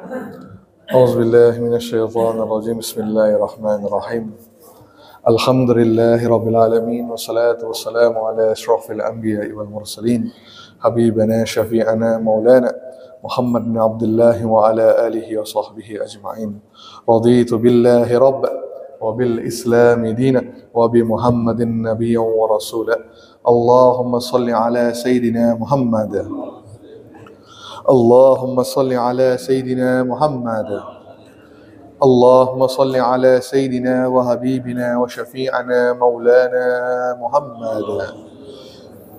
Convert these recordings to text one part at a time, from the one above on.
أعوذ بالله من الشيطان الرجيم بسم الله الرحمن الرحيم الحمد لله رب العالمين والصلاة والسلام على أشرف الأنبياء والمرسلين حبيبنا شفيعنا مولانا محمد بن عبد الله وعلى آله وصحبه أجمعين رضيت بالله ربا وبالإسلام دينا وبمحمد نبيا ورسولا اللهم صل على سيدنا محمد اللهم صل على سيدنا محمد اللهم صل على سيدنا وحبيبنا وشفيعنا مولانا محمد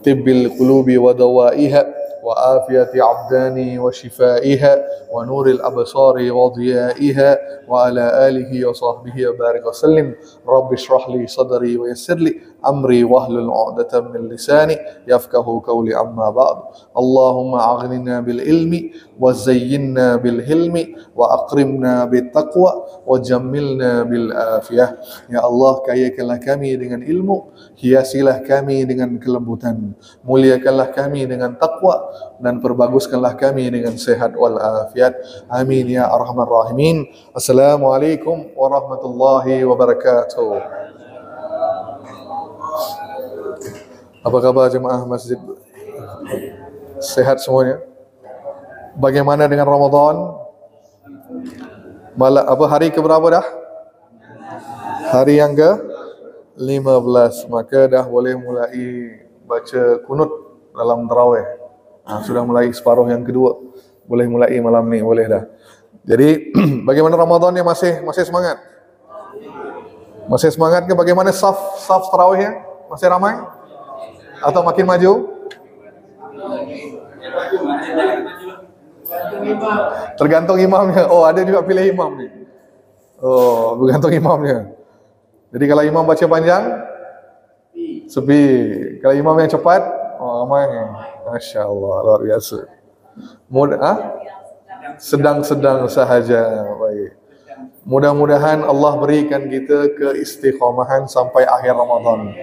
طب القلوب ودوائها وعافية أبدان وشفائها ونور الأبصار وضيائها وعلى آله وصحبه وبارك وسلم رب اشرح لي صدري ويسر لي أمري واحلل عقدة من لساني يفقه قولي أما بعد اللهم أغننا بالعلم وزينا بالحلم وأكرمنا بالتقوى وجملنا بالعافية. Ya Allah, kayakanlah kami dengan ilmu, hiasilah kami dengan kelembutan, muliakanlah kami dengan takwa, dan perbaguskanlah kami dengan sehat wal afiat. Amin ya arhamar rahimin. Assalamualaikum warahmatullahi wabarakatuh. Apa kabar jemaah masjid? Sehat semuanya? Bagaimana dengan Ramadan? Hari ke berapa dah? Hari yang ke 15. Maka dah boleh mulai baca kunut dalam tarawih. Sudah mulai separuh yang kedua. Boleh mulai malam ni, boleh dah. Jadi bagaimana Ramadan ni, masih semangat? Masih semangat ke? Bagaimana saf tarawihnya? Masih ramai? Atau makin maju? Tergantung imamnya. Oh, ada juga pilih imam ni. Oh, bergantung imamnya. Jadi kalau imam baca panjang, sepi. Kalau imam yang cepat, oh ramai. Masya Allah, luar biasa. Sedang-sedang sahaja. Baik. Mudah-mudahan Allah berikan kita keistiqomahan sampai akhir Ramadan.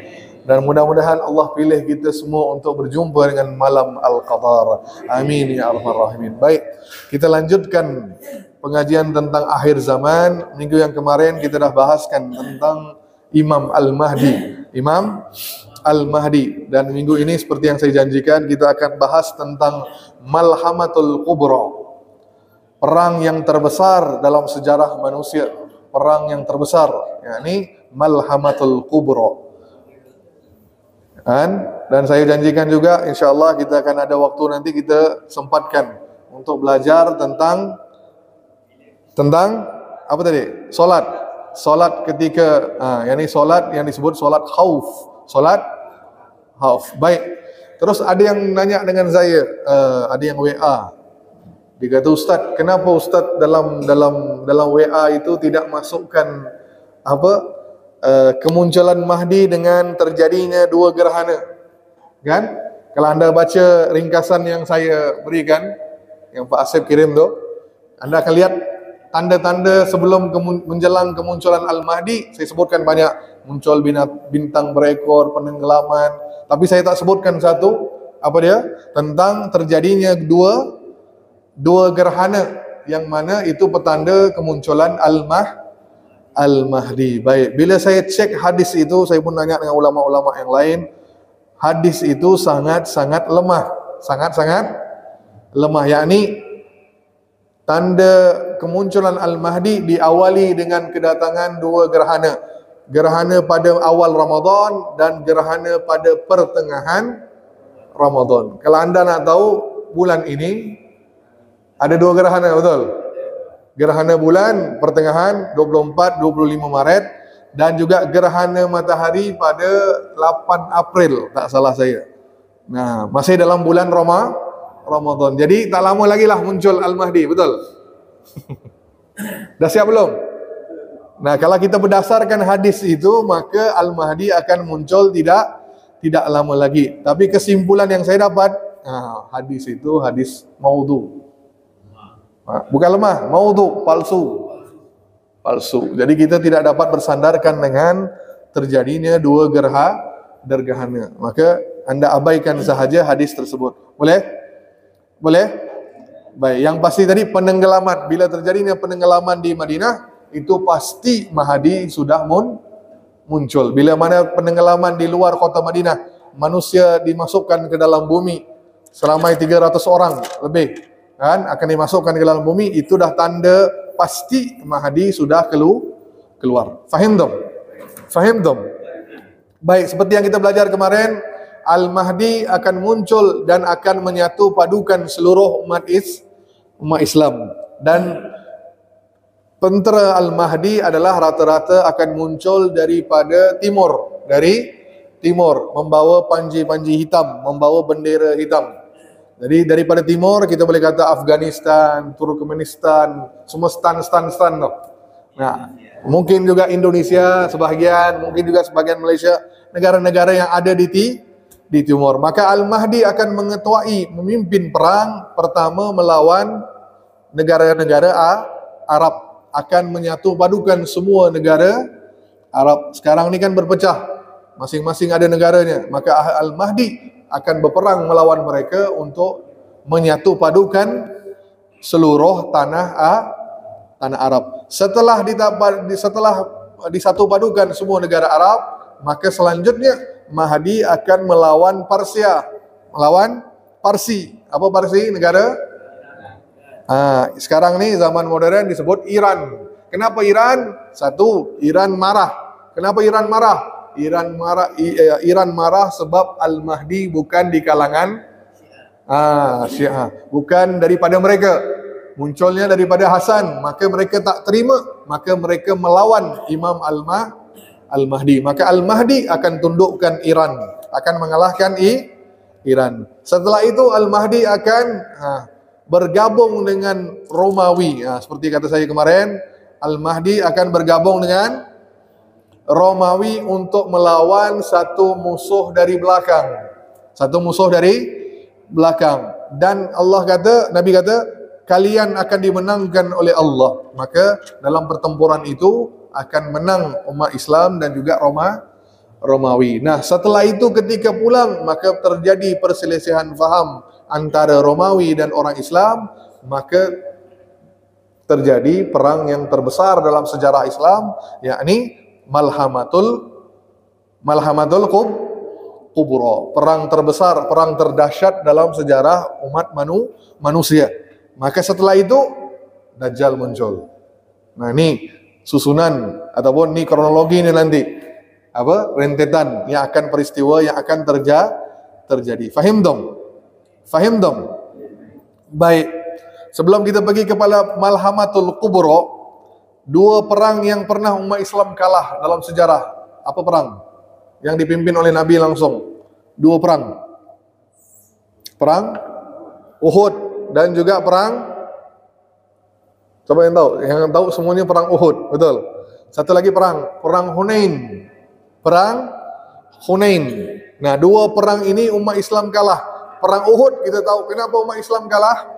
Dan mudah-mudahan Allah pilih kita semua untuk berjumpa dengan malam Al-Qadar. Amin ya arhamar rahimin. Baik, kita lanjutkan pengajian tentang akhir zaman. Minggu yang kemarin kita dah bahaskan tentang Imam Al-Mahdi. Imam Al-Mahdi. Dan minggu ini seperti yang saya janjikan, kita akan bahas tentang Malhamatul Kubra. Perang yang terbesar dalam sejarah manusia. Perang yang terbesar, yakni Malhamatul Kubra. Dan saya janjikan juga, insyaAllah kita akan ada waktu nanti kita sempatkan untuk belajar tentang apa tadi? Solat ketika, yakni solat yang disebut solat khauf. Solat khauf. Baik. Terus ada yang nanya dengan saya, ada yang WA. Dia kata, Ustaz, kenapa Ustaz dalam WA itu tidak masukkan kemunculan Mahdi dengan terjadinya dua gerhana? Kan? Kalau anda baca ringkasan yang saya berikan, yang Pak Asif kirim tu, anda akan lihat tanda-tanda sebelum menjelang kemunculan Al-Mahdi. Saya sebutkan banyak, muncul bintang berekor, penenggelaman, tapi saya tak sebutkan satu, apa dia? Tentang terjadinya dua gerhana, yang mana itu petanda kemunculan Al-Mahdi. Baik, bila saya cek hadis itu, saya pun tanya dengan ulama-ulama yang lain, hadis itu sangat-sangat lemah. Sangat-sangat lemah, yakni tanda kemunculan Al-Mahdi diawali dengan kedatangan dua gerhana. Gerhana pada awal Ramadan dan gerhana pada pertengahan Ramadan. Kalau anda nak tahu, bulan ini ada dua gerhana, betul? Gerhana bulan pertengahan 24-25 Maret, dan juga gerhana matahari pada 8 April, tak salah saya. Nah, masih dalam bulan Ramadan. Jadi tak lama lagi lah muncul Al-Mahdi, betul? Dah siap belum? Nah, kalau kita berdasarkan hadis itu, maka Al-Mahdi akan muncul tidak lama lagi. Tapi kesimpulan yang saya dapat, hadis itu hadis maudhu. Bukan lemah, maudhu, palsu. Jadi kita tidak dapat bersandarkan dengan terjadinya dua gerhana. Maka anda abaikan sahaja hadis tersebut. Boleh? Baik, yang pasti tadi penenggelaman. Bila terjadinya penenggelaman di Madinah, itu pasti Mahdi sudah muncul. Bila mana penenggelaman di luar kota Madinah, manusia dimasukkan ke dalam bumi selama 300 orang lebih, kan, akan dimasukkan ke dalam bumi, itu dah tanda pasti Mahdi sudah keluar. Fahim dong? Fahim dong? Baik, seperti yang kita belajar kemarin, Al-Mahdi akan muncul dan akan menyatu padukan seluruh umat Islam. Dan tentera Al-Mahdi adalah rata-rata akan muncul daripada timur, dari timur, membawa panji-panji hitam, membawa bendera hitam. Jadi daripada timur kita boleh kata Afghanistan, Turkmenistan, semua stan tu. Nah, mungkin juga Indonesia sebahagian, mungkin juga sebahagian Malaysia, negara-negara yang ada di timur. Maka Al-Mahdi akan mengetuai, memimpin perang pertama melawan negara-negara Arab, akan menyatu padukan semua negara Arab. Sekarang ni kan berpecah, masing-masing ada negaranya. Maka Al-Mahdi akan berperang melawan mereka untuk menyatu padukan seluruh tanah Arab. Setelah disatu padukan semua negara Arab, maka selanjutnya Mahdi akan melawan Persia, melawan Parsi. Apa Parsi? Negara sekarang ni zaman modern disebut Iran. Kenapa Iran? Satu, Iran marah. Kenapa Iran marah? Iran marah sebab Al-Mahdi bukan di kalangan Syiah, bukan daripada mereka, munculnya daripada Hasan. Maka mereka tak terima, maka mereka melawan Imam Al-Mahdi. Maka Al-Mahdi akan tundukkan Iran, akan mengalahkan Iran. Setelah itu Al-Mahdi akan bergabung dengan Romawi. Seperti kata saya kemarin, Al-Mahdi akan bergabung dengan Romawi untuk melawan satu musuh dari belakang. Satu musuh dari belakang. Dan Allah kata, Nabi kata, kalian akan dimenangkan oleh Allah. Maka dalam pertempuran itu akan menang umat Islam dan juga Romawi. Nah, setelah itu ketika pulang, maka terjadi perselisihan faham antara Romawi dan orang Islam. Maka terjadi perang yang terbesar dalam sejarah Islam, yakni Malhamatul Kubra, perang terbesar, perang terdahsyat dalam sejarah umat manusia. Maka setelah itu Dajjal muncul. Nah, ini susunan ataupun ini kronologi ini nanti rentetan yang akan peristiwa yang akan terjadi. Fahim dong? Fahim dong? Baik. Sebelum kita pergi kepada Malhamatul Kubra, dua perang yang pernah umat Islam kalah dalam sejarah. Apa perang? Yang dipimpin oleh Nabi langsung. Dua perang. Perang Uhud dan juga perang, siapa yang tahu? Yang tahu semuanya perang Uhud, betul. Satu lagi perang Hunain. Perang Hunain. Nah, dua perang ini umat Islam kalah. Perang Uhud kita tahu kenapa umat Islam kalah.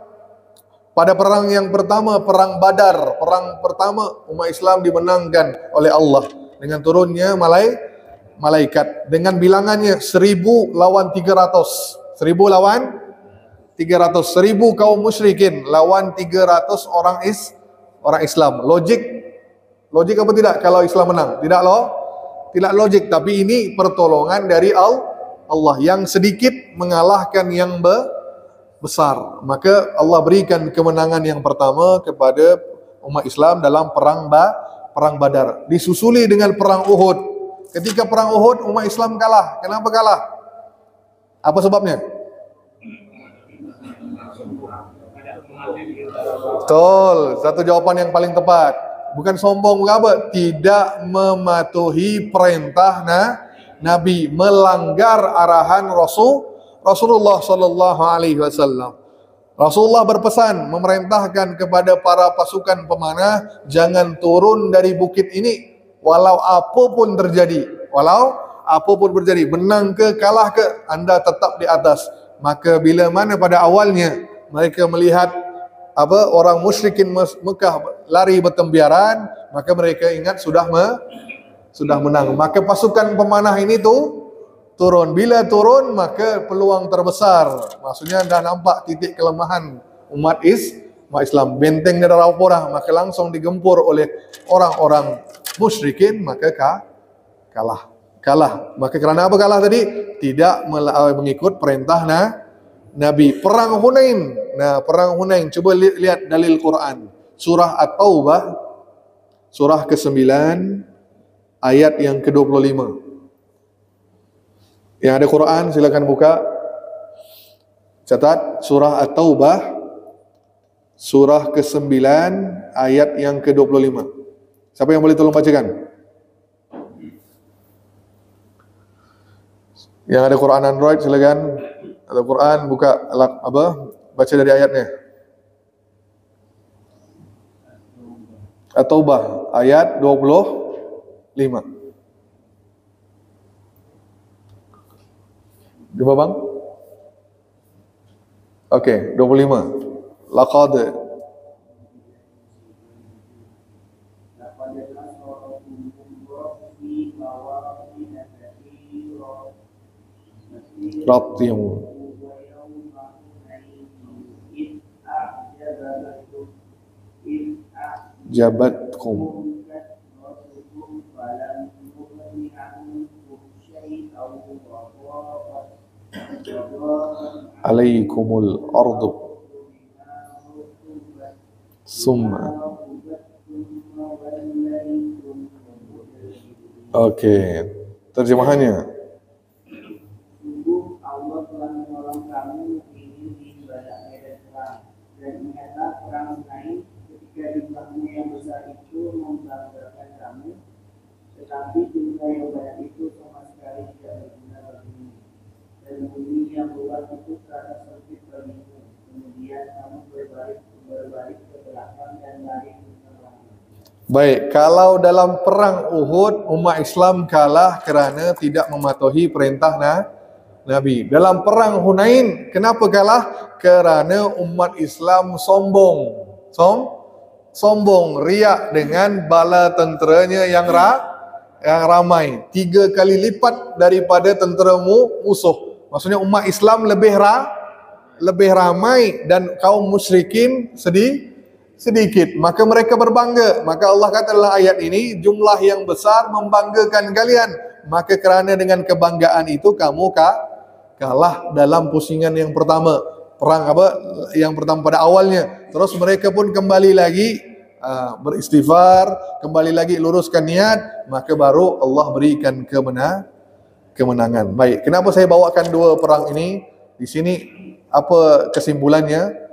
Pada perang yang pertama, perang Badar, perang pertama umat Islam dimenangkan oleh Allah dengan turunnya malaikat dengan bilangannya 1000 lawan 300. 1000 lawan 300. 1000 kaum musyrikin lawan 300 orang Islam. Logik apa tidak kalau Islam menang? Tidak logik, tapi ini pertolongan dari Allah yang sedikit mengalahkan yang besar. Maka Allah berikan kemenangan yang pertama kepada umat Islam dalam perang Badar. Disusuli dengan perang Uhud. Ketika perang Uhud umat Islam kalah. Kenapa kalah? Apa sebabnya? Betul, satu jawaban yang paling tepat. Bukan sombong, bukan apa? Tidak mematuhi perintah Nabi, melanggar arahan Rasulullah sallallahu alaihi wasallam. Rasulullah berpesan, memerintahkan kepada para pasukan pemanah, jangan turun dari bukit ini walau apapun terjadi. Menang ke kalah ke, anda tetap di atas. Maka bila mana pada awalnya mereka melihat orang musyrikin Mekah lari bertembiaran, maka mereka ingat sudah menang. Maka pasukan pemanah ini turun. Bila turun, maka peluang terbesar. Maksudnya dah nampak titik kelemahan umat Islam. Benteng dari Raupora maka langsung digempur oleh orang-orang musyrikin, maka kalah. Maka kerana apa kalah tadi? Tidak mengikut perintah Nabi. Perang Hunain. Nah, perang Hunain, coba lihat dalil Quran. Surah At-Taubah, surah ke-9, ayat yang ke-25. Yang ada Quran silakan buka. Catat surah At-Taubah, surah ke-9, ayat yang ke-25. Siapa yang boleh tolong bacakan? Yang ada Quran Android silakan. Ada Quran buka baca dari ayatnya. At-Taubah ayat 25. Jumpa bang? Okey, 25. Laqad ratiyum jabatkum alaikumul ardu summa. Okey, terjemahannya. Sungguh Allah telah menolong kamu di banyak medan perang, dan ingatlah perang Hunain ketika jumlahmu yang besar itu membanggakan kamu, tetapi jumlah yang banyak itu sama sekali tidak berguna bagimu, dan bumi yang luas itu terasa sempit bagimu. Kemudian kamu berbalik ke belakang dan lari ke belakang. Baik, kalau dalam perang Uhud umat Islam kalah kerana tidak mematuhi perintah Nabi. Dalam perang Hunain kenapa kalah? Kerana umat Islam sombong. Sombong, riak dengan bala tenteranya yang ramai. 3 kali lipat daripada tentera musuh. Maksudnya umat Islam lebih ramai dan kaum musyrikin sedikit, maka mereka berbangga. Maka Allah kata dalam ayat ini, jumlah yang besar membanggakan kalian, maka kerana dengan kebanggaan itu kamu kalah dalam pusingan yang pertama, perang yang pertama pada awalnya. Terus mereka pun kembali lagi beristighfar, kembali lagi luruskan niat, maka baru Allah berikan kemenangan. Baik, kenapa saya bawakan 2 perang ini di sini? Apa kesimpulannya?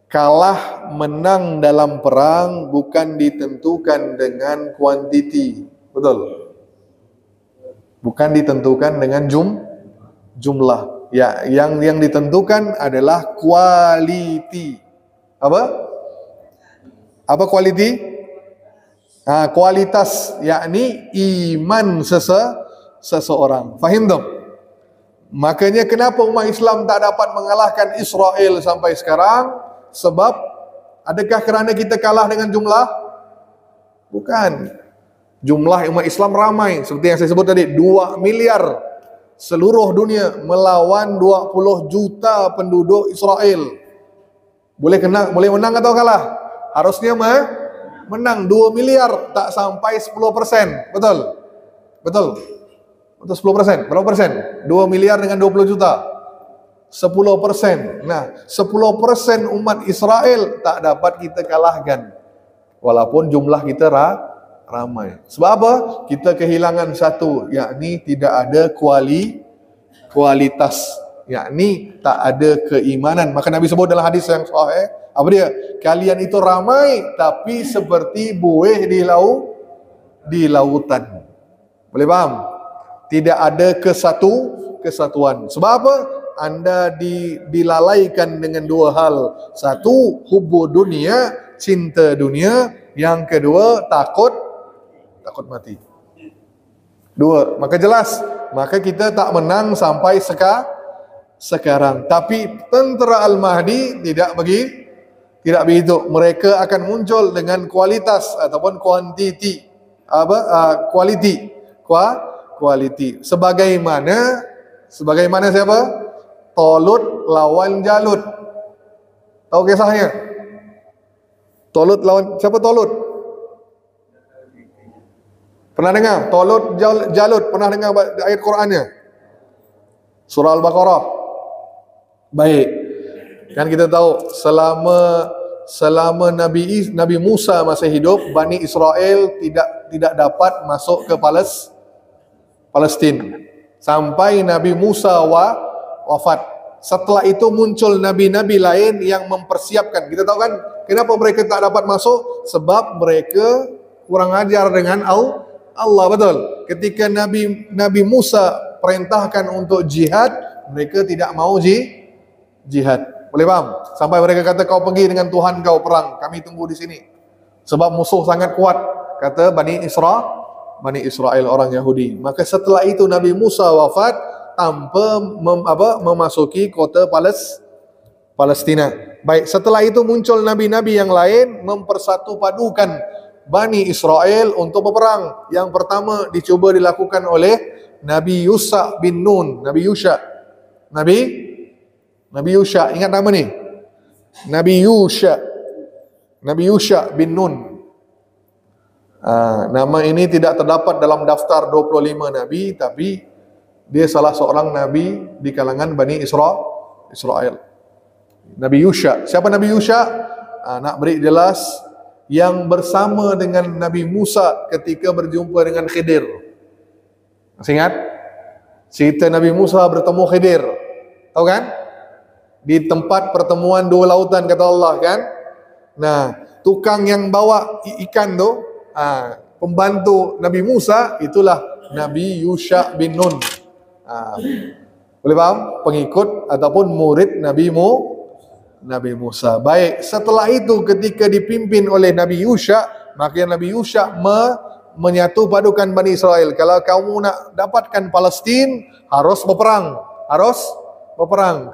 Kalah menang dalam perang bukan ditentukan dengan kuantiti. Betul? Bukan ditentukan dengan jumlah. Ya, yang ditentukan adalah quality. Apa quality? Kualitas, yakni iman seseorang. Faham tak? Makanya kenapa umat Islam tak dapat mengalahkan Israel sampai sekarang? Sebab adakah kerana kita kalah dengan jumlah? Bukan. Jumlah umat Islam ramai, seperti yang saya sebut tadi, 2 miliar seluruh dunia melawan 20 juta penduduk Israel. Boleh menang atau kalah? Harusnya menang. 2 miliar tak sampai 10%. Betul? 10%. Berapa persen? 2 miliar dengan 20 juta. 10%. Nah, 10% umat Israel tak dapat kita kalahkan. Walaupun jumlah kita ramai. Sebab apa? Kita kehilangan satu, yakni tidak ada kualitas, yakni tak ada keimanan. Maka Nabi sebut dalam hadis yang sahih, apa dia? Kalian itu ramai tapi seperti buih di lautan. Boleh faham? Tidak ada kesatuan. Sebab apa? Anda dilalaikan dengan 2 hal. Satu, hubbu dunia, cinta dunia. Yang kedua, takut mati. 2, maka jelas, maka kita tak menang sampai sekarang. Tapi tentera Al-Mahdi tidak begitu. Mereka akan muncul dengan kualitas ataupun kuantiti. Quality. Sebagaimana siapa? Tolut lawan Jalut. Tahu kisahnya? Tolut lawan siapa Tolut? Pernah dengar? Tolut Jalut, pernah dengar ayat Qurannya? Surah Al-Baqarah. Baik. Kan kita tahu selama Nabi Musa masih hidup, Bani Israel tidak dapat masuk ke Palestina sampai Nabi Musa wafat. Setelah itu muncul nabi-nabi lain yang mempersiapkan. Kita tahu kan kenapa mereka tak dapat masuk? Sebab mereka kurang ajar dengan Allah, betul. Ketika Nabi Musa perintahkan untuk jihad, mereka tidak mau jihad. Boleh paham? Sampai mereka kata, kau pergi dengan Tuhan kau perang, kami tunggu di sini. Sebab musuh sangat kuat, kata Bani Israel orang Yahudi. Maka setelah itu Nabi Musa wafat tanpa memasuki kota Palestina. Baik, setelah itu muncul nabi-nabi yang lain mempersatupadukan Bani Israel untuk berperang. Yang pertama dicuba dilakukan oleh Nabi Yusha bin Nun. Nabi Yusha, ingat nama ni? Nabi Yusha bin Nun. Nama ini tidak terdapat dalam daftar 25 nabi, tapi dia salah seorang nabi di kalangan Bani Israel. Nabi Yusha. Siapa Nabi Yusha? Nak beri jelas, yang bersama dengan Nabi Musa ketika berjumpa dengan Khidir. Masih ingat? Cerita Nabi Musa bertemu Khidir. Tahu kan? Di tempat pertemuan dua lautan, kata Allah kan. Nah, tukang yang bawa ikan tu, pembantu Nabi Musa, itulah Nabi Yusha bin Nun. Boleh faham? Pengikut ataupun murid Nabi Musa. Baik, setelah itu ketika dipimpin oleh Nabi Yusha, maka Nabi Yusha menyatu padukan Bani Israel. Kalau kamu nak dapatkan Palestin, harus berperang.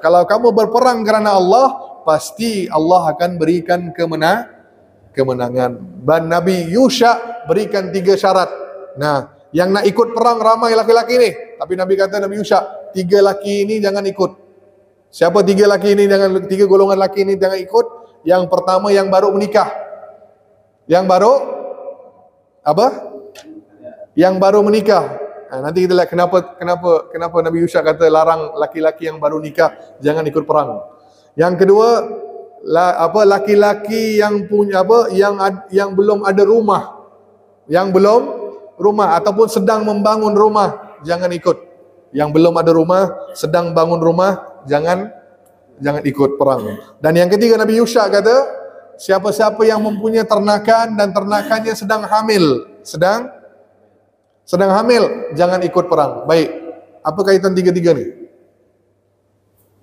Kalau kamu berperang kerana Allah, pasti Allah akan berikan kemenangan. Dan Nabi Yusha berikan 3 syarat. Nah, yang nak ikut perang ramai laki-laki ni. Tapi Nabi kata, Nabi Yusha, 3 laki ini jangan ikut. Siapa 3 laki ini? 3 golongan laki ini jangan ikut. Yang pertama yang baru menikah. Yang baru menikah. Nanti kita lihat kenapa Nabi Yusha kata larang laki-laki yang baru nikah jangan ikut perang. Yang kedua, laki-laki yang punya yang belum ada rumah. Yang belum rumah ataupun sedang membangun rumah, jangan ikut. Yang belum ada rumah, sedang bangun rumah, jangan ikut perang. Dan yang ketiga, Nabi Yusha kata, siapa-siapa yang mempunyai ternakan dan ternakannya sedang hamil, jangan ikut perang. Baik, apa kaitan tiga-tiga ni?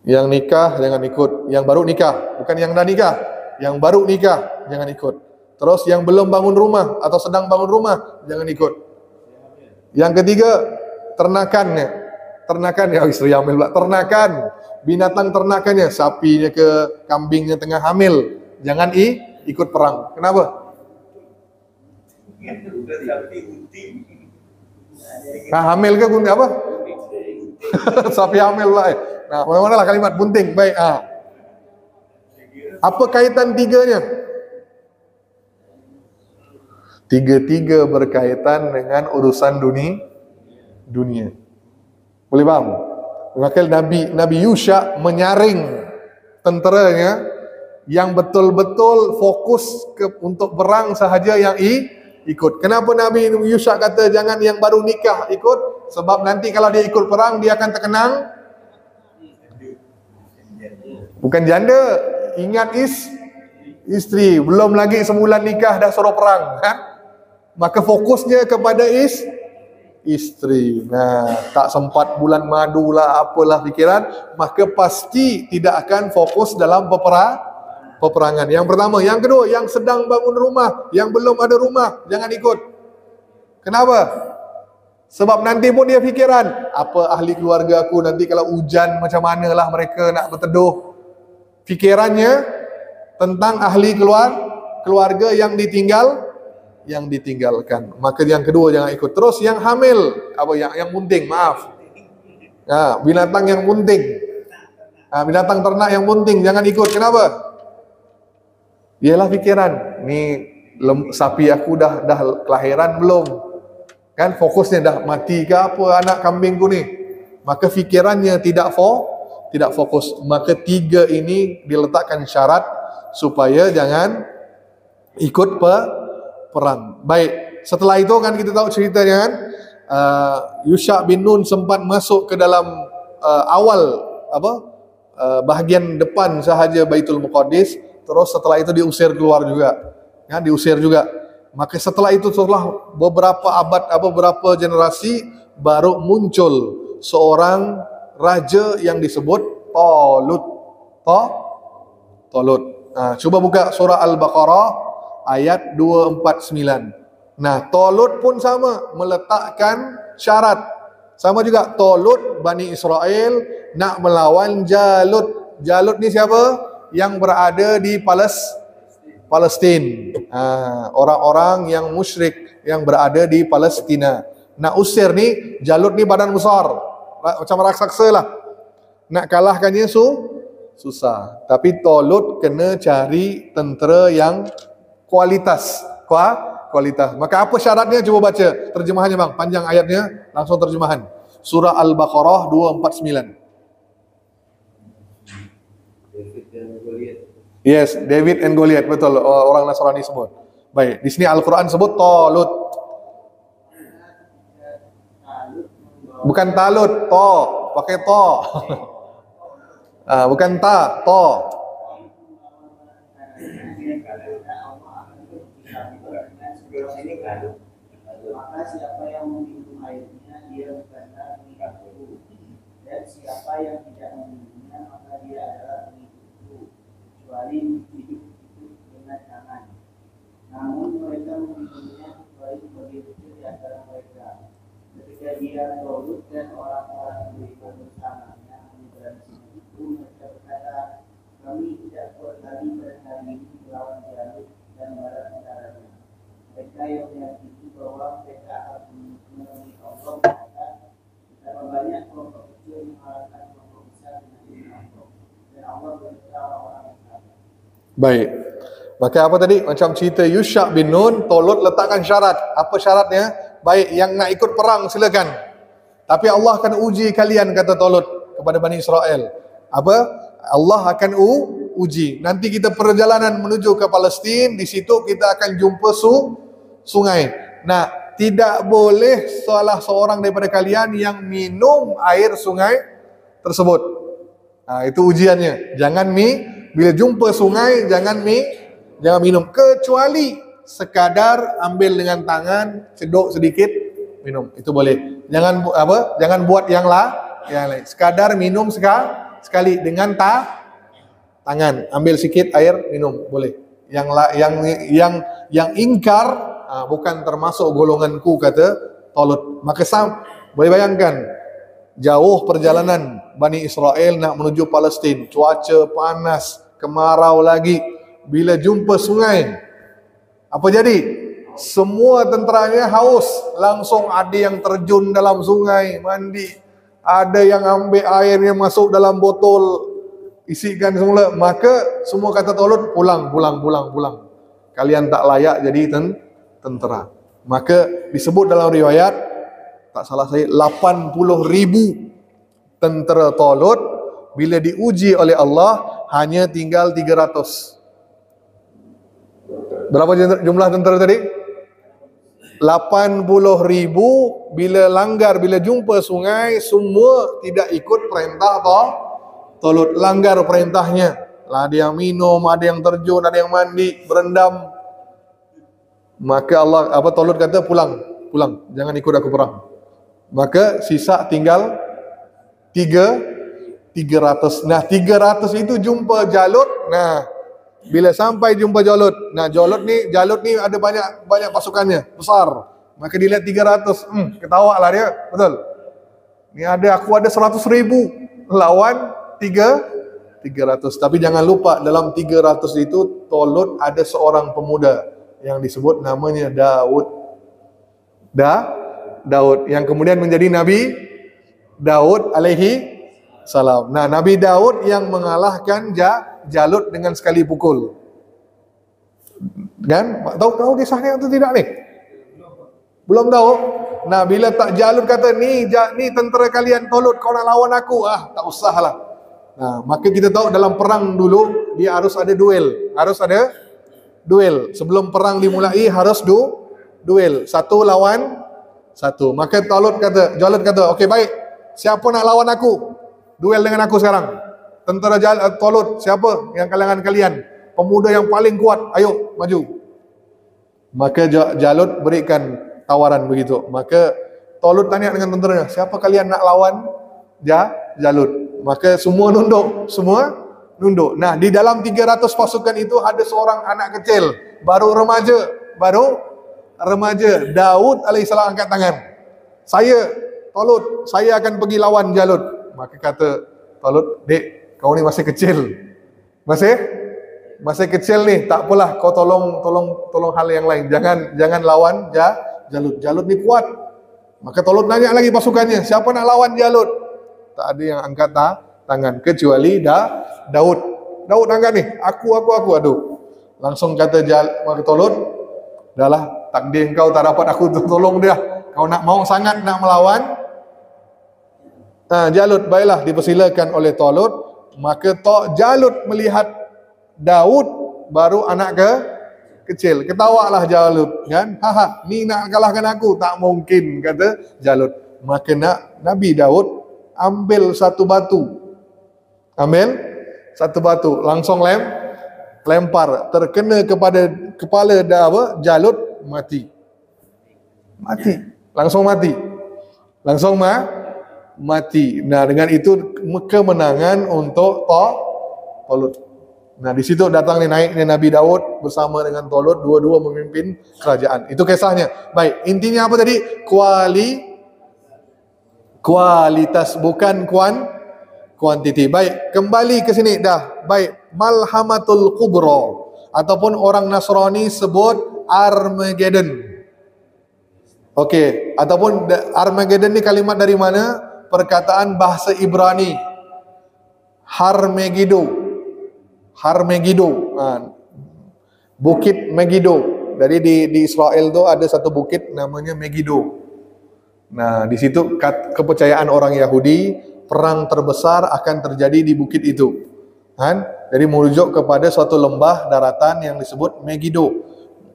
Yang nikah jangan ikut, yang baru nikah, bukan yang dah nikah, yang baru nikah jangan ikut. Terus yang belum bangun rumah atau sedang bangun rumah jangan ikut. Yang ketiga, ternakannya istri hamil pula. Ternakan, binatang ternakannya, sapinya ke kambingnya tengah hamil, jangan ikut perang. Kenapa? Hamil ke bunting apa? Sapi hamil lah. Nah, mana-mana lah kalimat bunting. Baik. Apa kaitan tiganya? Tiga-tiga berkaitan dengan urusan dunia. Boleh faham? Maka Nabi Yusha menyaring tenteranya yang betul-betul fokus untuk perang sahaja yang ikut. Kenapa Nabi Yusha kata jangan yang baru nikah ikut? Sebab nanti kalau dia ikut perang, dia akan terkenang bukan janda, ingat istri, belum lagi sebulan nikah dah suruh perang kan? Maka fokusnya kepada istri. Nah, tak sempat bulan madu lah, apalah fikiran, maka pasti tidak akan fokus dalam peperangan. Yang pertama. Yang kedua, yang sedang bangun rumah, yang belum ada rumah, jangan ikut. Kenapa? Sebab nanti pun dia fikiran, apa ahli keluarga aku nanti kalau hujan macam manalah mereka nak berteduh. Fikirannya tentang ahli keluarga yang ditinggalkan. Maka yang kedua jangan ikut. Terus yang hamil, yang bunting, binatang yang bunting. Binatang ternak yang bunting jangan ikut. Kenapa? Ialah fikiran. Ni sapi aku dah kelahiran belum? Kan fokusnya dah mati ke apa anak kambingku ni? Maka fikirannya tidak fokus. Maka 3 ini diletakkan syarat supaya jangan ikut perang. Baik, setelah itu kan kita tahu ceritanya kan, Yusha bin Nun sempat masuk ke dalam awal bahagian depan sahaja Baitul Muqaddis, terus setelah itu diusir keluar juga. Ya, diusir juga. Maka setelah itu, setelah beberapa abad, beberapa generasi, baru muncul seorang raja yang disebut Talut. Talut. Nah, coba buka surah Al-Baqarah ayat 249. Nah, Talut pun sama, meletakkan syarat. Sama juga, Talut Bani Israel nak melawan Jalut. Jalut ni siapa? Yang berada di Palestin. Orang-orang yang musyrik yang berada di Palestina. Nak usir ni, Jalut ni badan besar, macam raksasa lah. Nak kalahkannya susah. Tapi Talut kena cari tentera yang kualitas. Maka apa syaratnya? Cuba baca terjemahannya bang, panjang ayatnya, langsung terjemahan. Surah Al-Baqarah 249. Yes, David and Goliath, betul, orang Nasrani sebut. Baik, di sini Al-Quran sebut Talut. Bukan Talut, pakai to. Bukan to. Maka siapa yang meminum airnya, dia benar-benar pengikutku, dan siapa yang tidak meminumnya, maka dia adalah pengikutku, kecuali hidup dengan tangan. Namun mereka meminumnya kecuali sebagai bukti di antara mereka. Ketika dia Talut dan orang-orang yang beriman bersamanya menyeberang sini itu, mereka berkata, kami tidak kuat lagi pada hari ini melawan Jalut dan barat tentaranya. Mereka yang meyakini bahwa mereka akan menemui Allah, maka betapa banyak kelompok kecil mengalahkan kelompok besar dengan Allah, dan Allah berkata orang yang sabar. Baik. Maka apa tadi? Macam cerita Yusha bin Nun, Talut letakkan syarat. Apa syaratnya? Baik, yang nak ikut perang silakan. Tapi Allah akan uji kalian, kata Talut kepada Bani Israel. Apa? Allah akan uji. Nanti kita perjalanan menuju ke Palestin, di situ kita akan jumpa sungai. Nah, tidak boleh salah seorang daripada kalian yang minum air sungai tersebut. Nah, itu ujiannya. Jangan bila jumpa sungai, jangan minum, kecuali sekadar ambil dengan tangan, cedok sedikit, minum. Itu boleh. Jangan buat yang lain. Sekadar minum sekali dengan tangan, ambil sikit air, minum, boleh. Yang ingkar bukan termasuk golonganku, kata Talut. Maka boleh bayangkan, jauh perjalanan Bani Israel nak menuju Palestin, cuaca panas, kemarau lagi. Bila jumpa sungai, apa jadi? Semua tenteranya haus. Langsung ada yang terjun dalam sungai mandi, ada yang ambil airnya masuk dalam botol, isikan semula. Maka semua kata Talut, pulang. Kalian tak layak jadi tentera. Maka disebut dalam riwayat, tak salah saya, 80,000 tentera Talut bila diuji oleh Allah hanya tinggal 300. Berapa jumlah tentera tadi? 80,000. Bila langgar, bila jumpa sungai, semua tidak ikut perintah Talut, langgar perintahnya. Ada yang minum, ada yang terjun, ada yang mandi, berendam. Maka Talut kata, pulang, jangan ikut aku perang. Maka sisa tinggal 300. Nah, 300 itu jumpa Jalut. Nah, bila sampai jumpa Jalut, Jalut ni ada banyak pasukannya, besar. Maka dia lihat 300, ketawa lah dia, betul. Ni aku ada 100,000 lawan 300. Tapi jangan lupa, dalam 300 itu Talut ada seorang pemuda yang disebut namanya Daud. Daud yang kemudian menjadi Nabi Daud alaihi salam. Nah, Nabi Daud yang mengalahkan Jalut dengan sekali pukul. Kan? Tahu kisahnya atau tidak nih? Belum tahu? Nah, bila tak Jalut kata, ni tentera kalian Talut, kau nak lawan aku, tak usahlah. Nah, maka kita tahu dalam perang dulu dia harus ada duel. Sebelum perang dimulai harus duel. Satu lawan satu. Maka Jalut kata, okey baik. Siapa nak lawan aku? Duel dengan aku sekarang. Tentera Talut, siapa yang kalangan kalian? Pemuda yang paling kuat, ayo maju. Maka Jalut berikan tawaran begitu. Maka Talut tanya dengan tenteranya, siapa kalian nak lawan Jalut? Maka semua nunduk. Nah, di dalam 300 pasukan itu ada seorang anak kecil, baru remaja. Daud alaihissalam angkat tangan. Talut, saya akan pergi lawan Jalut. Maka kata Talut, dek, kau ni masih kecil. Masih kecil nih, tak apalah, kau tolong hal yang lain. Jangan lawan Jalut. Jalut ni kuat. Maka Talut nanya lagi pasukannya, siapa nak lawan Jalut? Tak ada yang angkat tangan kecuali Daud. Daud angkat nih, aku. Aduh. Langsung kata Talut, dahlah, takdir kau tak dapat aku tolong dia. Kau sangat nak melawan Jalut. Baiklah, dipersilakan oleh Talut. Maka Jalut melihat Daud baru anak kecil. Ketawalah Jalut, kan? Ni nak kalahkan aku? Tak mungkin, kata Jalut. Maka Nabi Daud ambil satu batu, langsung lempar, terkena kepada kepala Jalut, mati. Langsung mati. Nah, dengan itu kemenangan untuk Talut. Nah, di situ naiknya Nabi Daud bersama dengan Talut, dua-dua memimpin kerajaan. Itu kisahnya. Baik, intinya apa tadi? Kualitas, bukan kuantiti. Baik, kembali ke sini dah. Baik, Malhamatul Kubra ataupun orang Nasrani sebut Armageddon. Okey, ataupun Armageddon ni kalimat dari mana? Perkataan bahasa Ibrani. Harmegiddo. Bukit Megiddo. Jadi di Israel tu ada satu bukit namanya Megiddo. Nah, di situ kepercayaan orang Yahudi, perang terbesar akan terjadi di bukit itu. Kan? Jadi merujuk kepada suatu lembah daratan yang disebut Megiddo.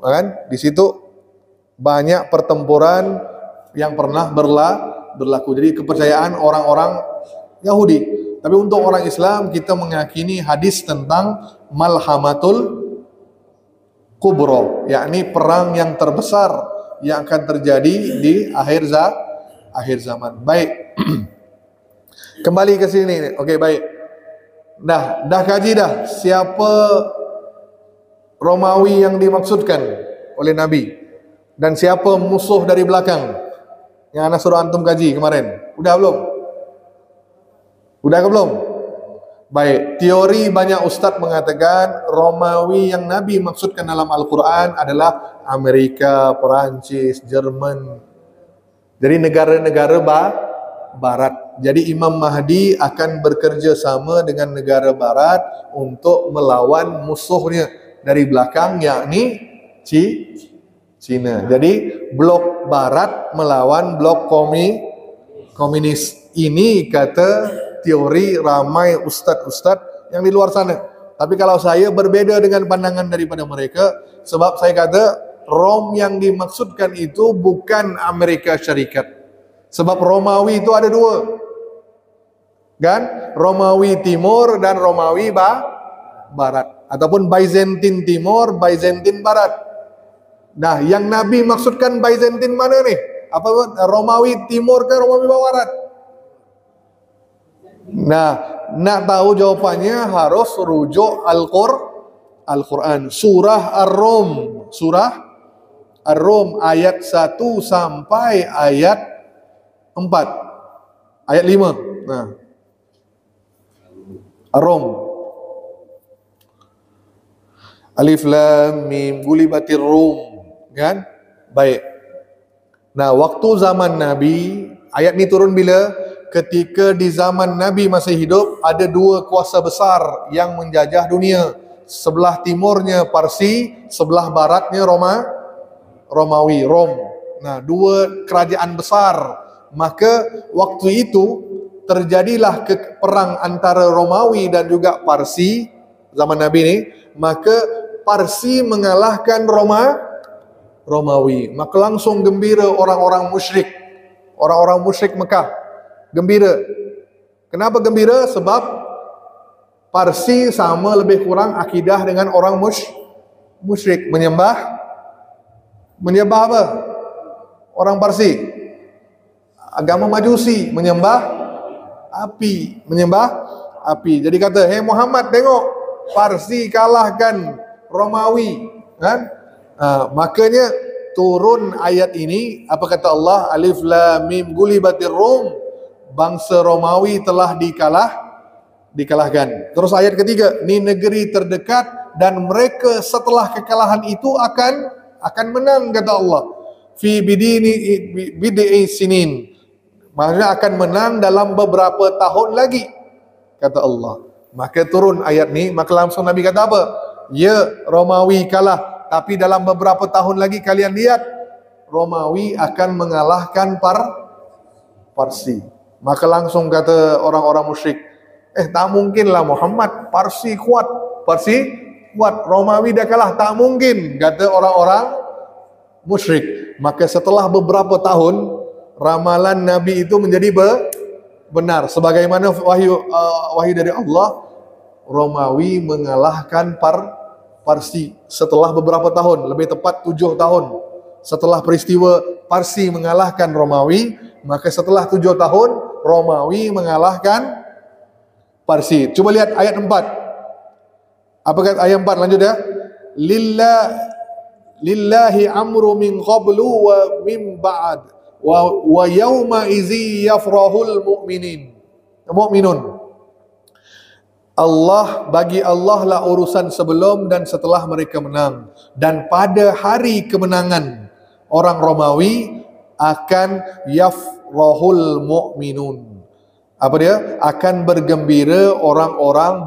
Kan? Di situ banyak pertempuran yang pernah berlaku. Jadi kepercayaan orang-orang Yahudi. Tapi untuk orang Islam, kita meyakini hadis tentang Malhamatul Kubra, yakni perang yang terbesar yang akan terjadi di akhir zaman. Baik. Kembali ke sini. Okey, baik. Dah kaji dah siapa Romawi yang dimaksudkan oleh Nabi dan siapa musuh dari belakang yang ana suruh antum kaji kemarin. Udah belum? Udah ke belum? Baik, teori banyak ustaz mengatakan Romawi yang Nabi maksudkan dalam Al-Quran adalah Amerika, Perancis, Jerman. Jadi negara-negara barat. Jadi Imam Mahdi akan bekerja sama dengan negara barat untuk melawan musuhnya dari belakang, yakni Cina. Jadi blok barat melawan blok komunis. Ini kata teori ramai ustaz-ustaz yang di luar sana. Tapi kalau saya berbeda dengan pandangan daripada mereka, sebab saya kata Rom yang dimaksudkan itu bukan Amerika Syarikat. Sebab Romawi itu ada dua. Kan? Romawi Timur dan Romawi Barat. Ataupun Byzantine Timur, Byzantine Barat. Nah, yang Nabi maksudkan Byzantine mana nih? Apa Romawi Timur ke Romawi Barat? Nah, nak tahu jawapannya harus rujuk Al-Quran. Surah Ar-Rum ayat 1 sampai ayat 4. Ayat 5. Nah. Ar-Rum. Alif Lam Mim gulibatir Rum. Kan? Baik. Nah, waktu zaman Nabi, ayat ni turun bila? Ketika di zaman Nabi masih hidup, ada dua kuasa besar yang menjajah dunia. sebelah timurnya Parsi, sebelah baratnya Romawi, Rom. Nah, dua kerajaan besar. Maka waktu itu terjadilah perang antara Romawi dan juga Parsi zaman Nabi ini. Maka Parsi mengalahkan Romawi. Maka langsung gembira orang-orang musyrik. Orang-orang musyrik Mekah gembira. Kenapa gembira? Sebab Parsi sama lebih kurang akidah dengan orang musyrik. Menyembah apa? Orang Parsi agama Majusi, menyembah api. Jadi kata, "Hei Muhammad, tengok, Parsi kalahkan Romawi." Kan? Makanya turun ayat ini, apa kata Allah? Alif lam mim gulibatir Rum, bangsa Romawi telah dikalahkan. Terus ayat ketiga, ini negeri terdekat dan mereka setelah kekalahan itu akan menang, kata Allah. Fi bid'i sinin, maksudnya akan menang dalam beberapa tahun lagi, kata Allah. Maka turun ayat ni, maka langsung Nabi kata apa? Ya, Romawi kalah, tapi dalam beberapa tahun lagi kalian lihat Romawi akan mengalahkan Parsi. Maka langsung kata orang-orang musyrik, tak mungkin lah Muhammad, Parsi kuat, Romawi dah kalah, tak mungkin, kata orang-orang musyrik. Maka setelah beberapa tahun, ramalan Nabi itu menjadi benar. Sebagaimana wahyu dari Allah, Romawi mengalahkan Parsi setelah beberapa tahun, lebih tepat 7 tahun. Setelah peristiwa Parsi mengalahkan Romawi, maka setelah 7 tahun, Romawi mengalahkan Parsi. Coba lihat ayat 4. Apa kata ayat 4? Lanjut ya. Lillahi amru min qablu wa min ba'd wa yawma izi yafrahul mu'minun. Bagi Allah lah urusan sebelum dan setelah mereka menang, dan pada hari kemenangan orang Romawi akan yafrahul mu'minun. Apa dia? Akan bergembira orang-orang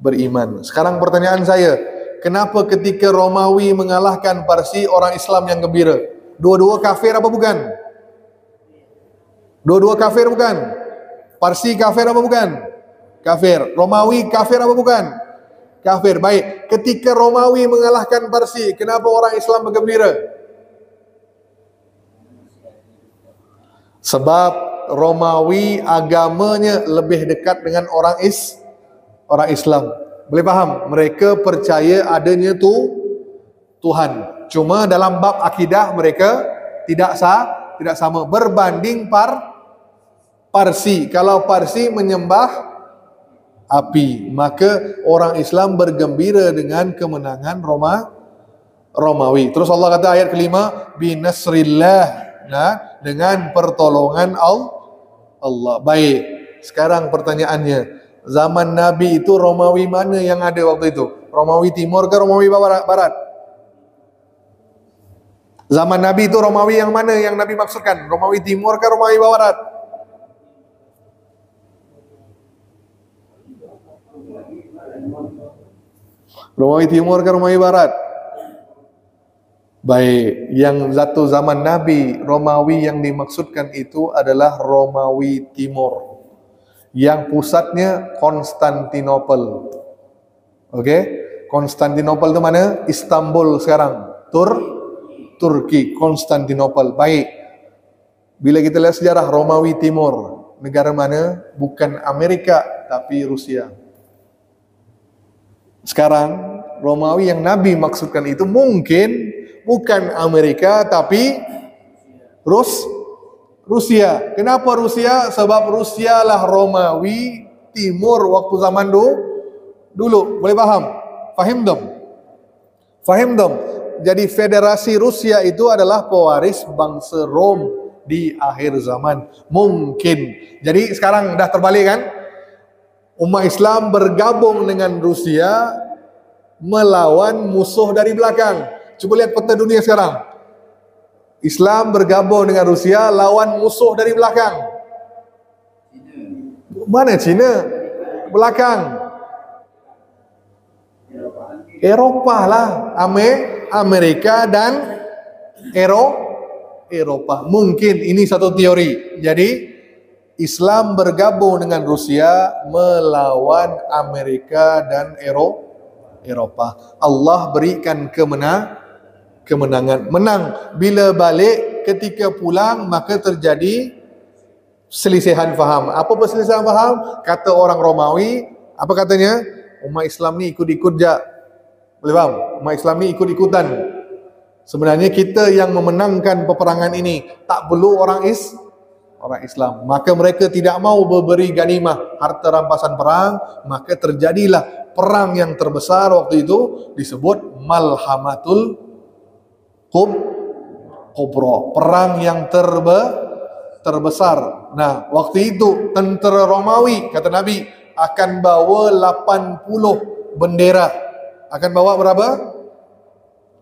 beriman. Sekarang pertanyaan saya, kenapa ketika Romawi mengalahkan Parsi, orang Islam yang gembira? Dua-dua kafir apa bukan? Dua-dua kafir bukan? Parsi kafir apa bukan? Kafir. Romawi kafir apa bukan? Kafir. Baik, ketika Romawi mengalahkan Parsi, kenapa orang Islam bergembira? Sebab Romawi agamanya lebih dekat dengan orang Islam. Boleh faham? Mereka percaya adanya Tuhan. Cuma dalam bab akidah mereka tidak sama berbanding Parsi. Kalau Parsi menyembah api, maka orang Islam bergembira dengan kemenangan Romawi. Terus Allah kata ayat kelima, binasrillah, nah, dengan pertolongan Allah. Baik, sekarang pertanyaannya, zaman Nabi itu Romawi mana yang ada waktu itu? Romawi Timur ke Romawi Barat? Zaman Nabi itu Romawi yang mana yang Nabi maksudkan? Romawi Timur ke Romawi Barat? Romawi Timur ke Romawi Barat? Baik, yang satu zaman Nabi, Romawi yang dimaksudkan itu adalah Romawi Timur, yang pusatnya Konstantinopel. Oke, Konstantinopel itu mana? Istanbul sekarang, Turki, Konstantinopel. Baik, bila kita lihat sejarah Romawi Timur, negara mana? Bukan Amerika, tapi Rusia. Sekarang Romawi yang Nabi maksudkan itu mungkin bukan Amerika, tapi Rusia. Kenapa Rusia? Sebab Rusia lah Romawi Timur waktu zaman dulu. Boleh faham? Fahim dong. Jadi federasi Rusia itu adalah pewaris bangsa Rom di akhir zaman. Mungkin. Jadi sekarang dah terbalik kan? Umat Islam bergabung dengan Rusia melawan musuh dari belakang. Coba lihat peta dunia sekarang. Islam bergabung dengan Rusia lawan musuh dari belakang. Mana Cina? Belakang. Eropah lah, Amerika dan Eropah. Mungkin ini satu teori. Jadi Islam bergabung dengan Rusia melawan Amerika dan Eropah. Allah berikan kemenangan. Menang. Bila balik, ketika pulang, maka terjadi selisihan faham. Apa perselisihan faham? Kata orang Romawi, apa katanya? Umat Islam ni ikut-ikut je. Boleh faham? Umat Islam ni ikut-ikutan. Sebenarnya kita yang memenangkan peperangan ini. Tak perlu orang Islam. Maka mereka tidak mau memberi ganimah, harta rampasan perang. Maka terjadilah perang yang terbesar waktu itu, disebut Malhamatul Kubra. Perang yang terbesar. Nah, waktu itu tentera Romawi, kata Nabi, akan bawa 80 bendera. Akan bawa berapa?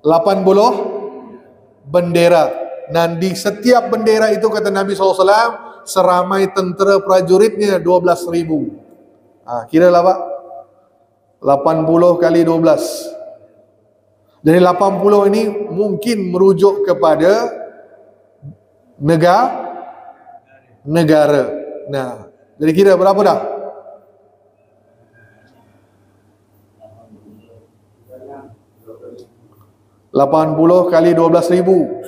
80 bendera. Dan di setiap bendera itu, kata Nabi SAW, seramai tentera prajuritnya 12.000. Kira lah Pak, 80 kali 12. Jadi 80 ini mungkin merujuk kepada negara. Nah, jadi kira berapa dah? 80 kali 12.000.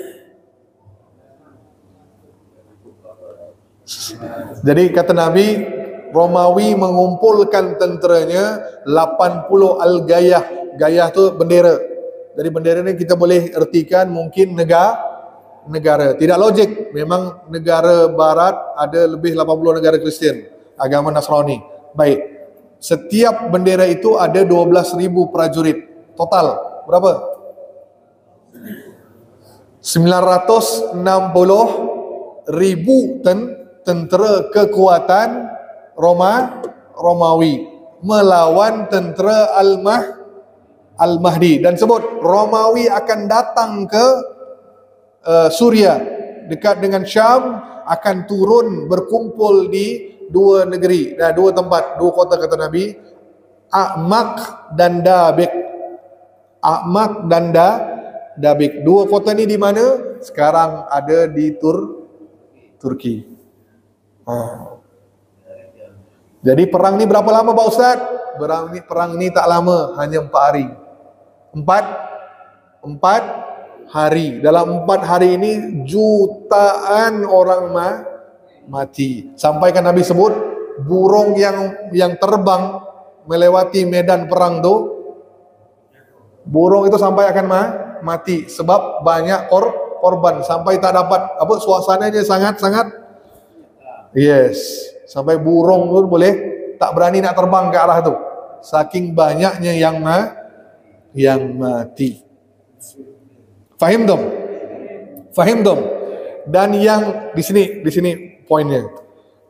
Jadi kata Nabi, Romawi mengumpulkan tenteranya 80 al-gayah. Gayah tu bendera. Jadi bendera ni kita boleh ertikan mungkin negara. Tidak logik. Memang negara barat ada lebih 80 negara Kristian, agama Nasrani. Baik. Setiap bendera itu ada 12.000 prajurit. Total berapa? 960.000 tentera kekuatan Romawi melawan tentera Al-Mahdi. Dan sebut Romawi akan datang ke Suria, dekat dengan Syam, akan turun berkumpul di dua negeri, dua tempat, dua kota, kata Nabi, A'maq dan Dabik. A'maq dan Dabik. Dua kota ni di mana? Sekarang ada di Turki. Jadi perang ni berapa lama Pak Ustaz? Perang ni tak lama, hanya 4 hari. 4 hari. Dalam 4 hari ini jutaan orang mati. Sampai kan Nabi sebut burung yang terbang melewati medan perang tu, burung itu sampai akan mati sebab banyak korban, sampai tak dapat suasananya sangat-sangat sampai burung tu boleh tak berani nak terbang ke arah tu, saking banyaknya yang mati. Fahim dom. Dan yang di sini poinnya.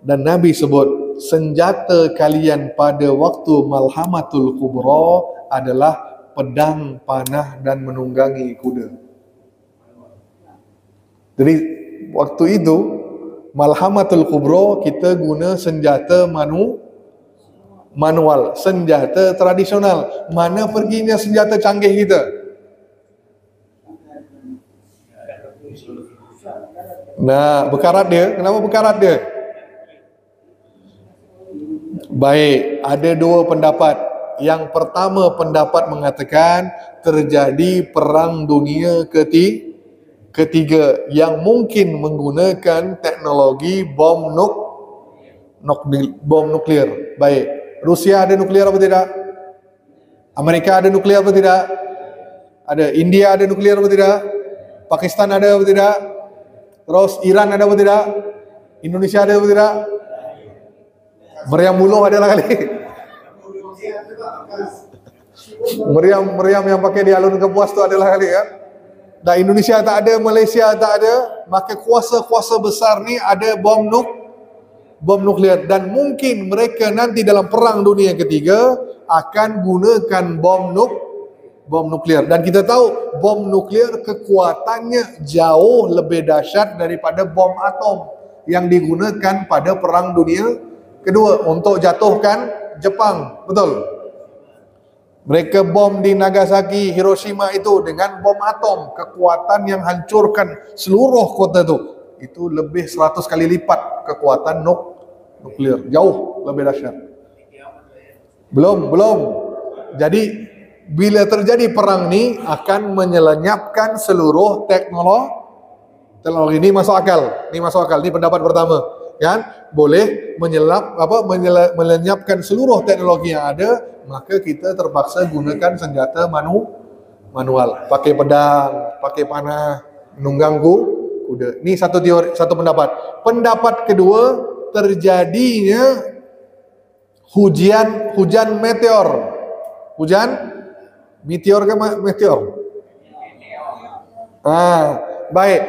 Dan Nabi sebut senjata kalian pada waktu Malhamatul Kubra adalah pedang, panah dan menunggangi kuda. Jadi waktu itu Malhamatul Kubra kita guna senjata manual, senjata tradisional. Mana perginya senjata canggih kita? Nah, berkarat dia. Kenapa berkarat dia? Baik, ada dua pendapat. Yang pertama pendapat mengatakan terjadi perang dunia ketiga yang mungkin menggunakan teknologi bom nuklir. Baik, Rusia ada nuklir apa tidak? Amerika ada nuklir apa tidak? Ada. India ada nuklir apa tidak? Pakistan ada apa tidak? Terus Iran ada apa tidak? Indonesia ada apa tidak? Meriam buluh adalah kali. Meriam yang pakai dialun ke puas tu adalah kali kan. Dan Indonesia tak ada, Malaysia tak ada, maka kuasa-kuasa besar ni ada bom nuklir. Dan mungkin mereka nanti dalam perang dunia ketiga akan gunakan bom nuklir. Dan kita tahu bom nuklir kekuatannya jauh lebih dahsyat daripada bom atom yang digunakan pada perang dunia kedua untuk jatuhkan Jepang. Betul? Mereka bom di Nagasaki, Hiroshima itu dengan bom atom, kekuatan yang hancurkan seluruh kota itu lebih 100 kali lipat kekuatan nuklir, jauh lebih dahsyat. Belum. Jadi bila terjadi perang ini akan menyelenyapkan seluruh teknologi ini masuk akal. Ini pendapat pertama, kan? Boleh melenyapkan seluruh teknologi yang ada, maka kita terpaksa gunakan senjata manual, pakai pedang, pakai panah, menunggang kuda. Ini satu teori, satu pendapat. Pendapat kedua, terjadinya hujan meteor. Meteor ke meteor? Baik.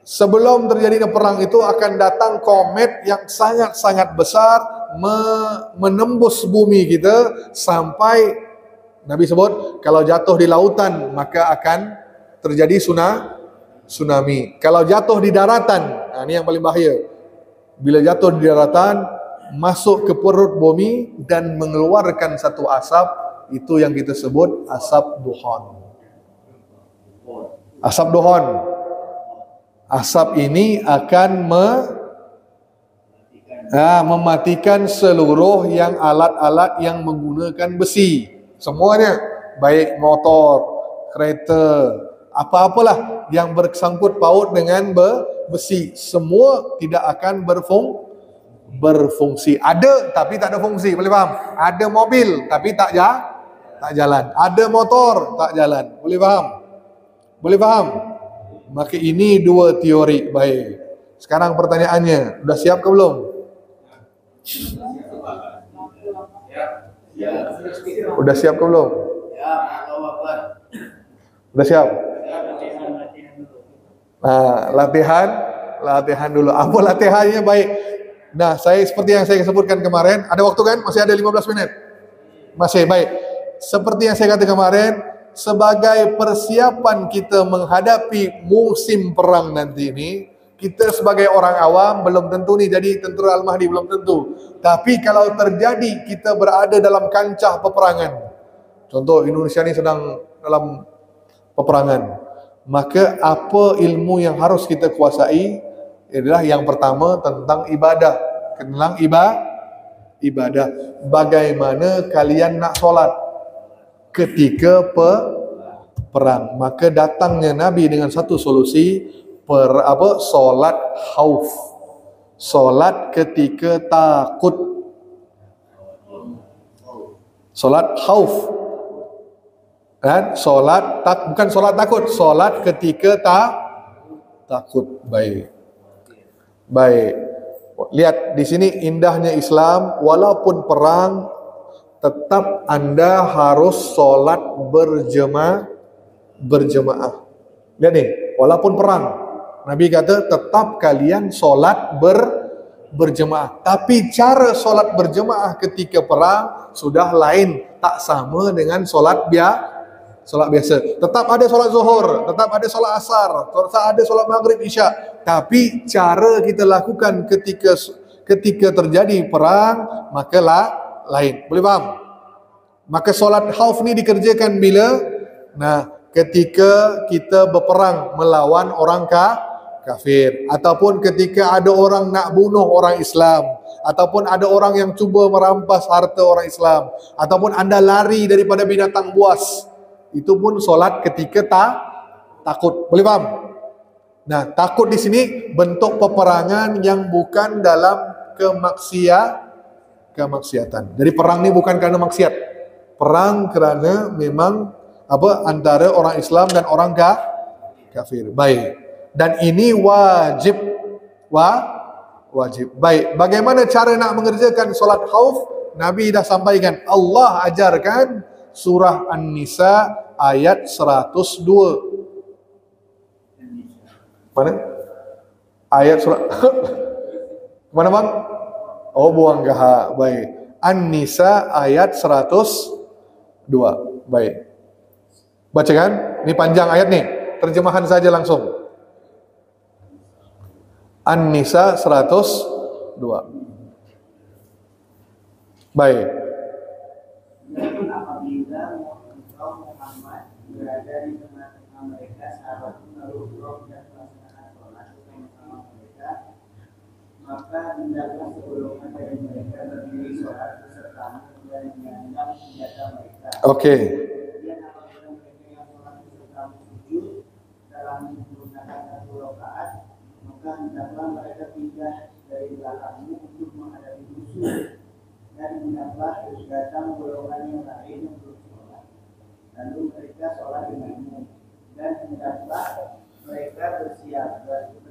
Sebelum terjadinya perang itu akan datang komet yang sangat-sangat besar menembus bumi kita sampai Nabi sebut kalau jatuh di lautan maka akan terjadi tsunami. Kalau jatuh di daratan, ini yang paling bahaya. Bila jatuh di daratan masuk ke perut bumi dan mengeluarkan satu asap, itu yang kita sebut asap duhan. Asap ini akan mematikan seluruh yang alat-alat yang menggunakan besi. Semuanya, baik motor, kereta, apa-apalah yang bersangkut paut dengan besi, semua tidak akan berfungsi. Ada tapi tak ada fungsi, boleh faham? Ada mobil tapi tak jalan. Ada motor tak jalan, boleh faham? Maka ini dua teori. Baik. Sekarang pertanyaannya, sudah siap ke belum? Udah siap ke belum? Udah siap? Nah, latihan dulu. Apa latihannya? Baik. Nah, saya seperti yang saya sebutkan kemarin, ada waktu kan? Masih ada 15 menit. Masih, baik. Seperti yang saya katakan kemarin, sebagai persiapan kita menghadapi musim perang nanti ini, kita sebagai orang awam belum tentu nih jadi tentera Al-Mahdi, belum tentu. Tapi kalau terjadi kita berada dalam kancah peperangan, contoh Indonesia ini sedang dalam peperangan, maka apa ilmu yang harus kita kuasai adalah yang pertama tentang ibadah. Tentang ibadah. Bagaimana kalian nak solat ketika perang? Maka datangnya Nabi dengan satu solusi, solat khauf, solat ketika takut, solat khauf, kan? Bukan solat takut, solat ketika takut. Baik. Lihat di sini indahnya Islam, walaupun perang tetap Anda harus solat berjemaah. Lihat nih, walaupun perang, Nabi kata tetap kalian solat berjemaah. Tapi cara solat berjemaah ketika perang sudah lain, tak sama dengan solat biasa. Tetap ada solat zuhur, tetap ada solat asar, tetap ada solat maghrib, isya. Tapi cara kita lakukan ketika terjadi perang maka lain. Boleh faham? Maka solat khauf ni dikerjakan bila? Ketika kita berperang melawan orang kafir, ataupun ketika ada orang nak bunuh orang Islam, ataupun ada orang yang cuba merampas harta orang Islam, ataupun anda lari daripada binatang buas. Itu pun solat ketika takut. Boleh faham? Takut di sini bentuk peperangan yang bukan dalam kemaksiatan. Jadi perang ni bukan kerana maksiat. Perang kerana memang antara orang Islam dan orang kafir. Baik. Dan ini wajib. Baik. Bagaimana cara nak mengerjakan solat khauf? Nabi dah sampaikan. Allah ajarkan surah An-Nisa ayat 102. Mana? Ayat surah mana bang? Oh, buang gaha. Baik. An-Nisa ayat 102. Baik. Baca kan? Ini panjang ayat nih. Terjemahan saja langsung. An-Nisa 102. Baik. Dan apabila tengah-tengah mereka sahabat menaruh dan melaksanakan sholat bersama-sama mereka, maka hendaklah segolongan dari mereka berdiri sholat besertamu dan menyanam senjata mereka. Oke. Kemudian apabila mereka yang sholat besertamu sujud dalam menggunakan 1 rakaat, maka hendaklah mereka pindah dari belakangmu untuk menghadapi musuh, dan hendaklah datang golongan yang lain yang belum sholat, lalu mereka sholat denganmu, dan hendaklah mereka bersiap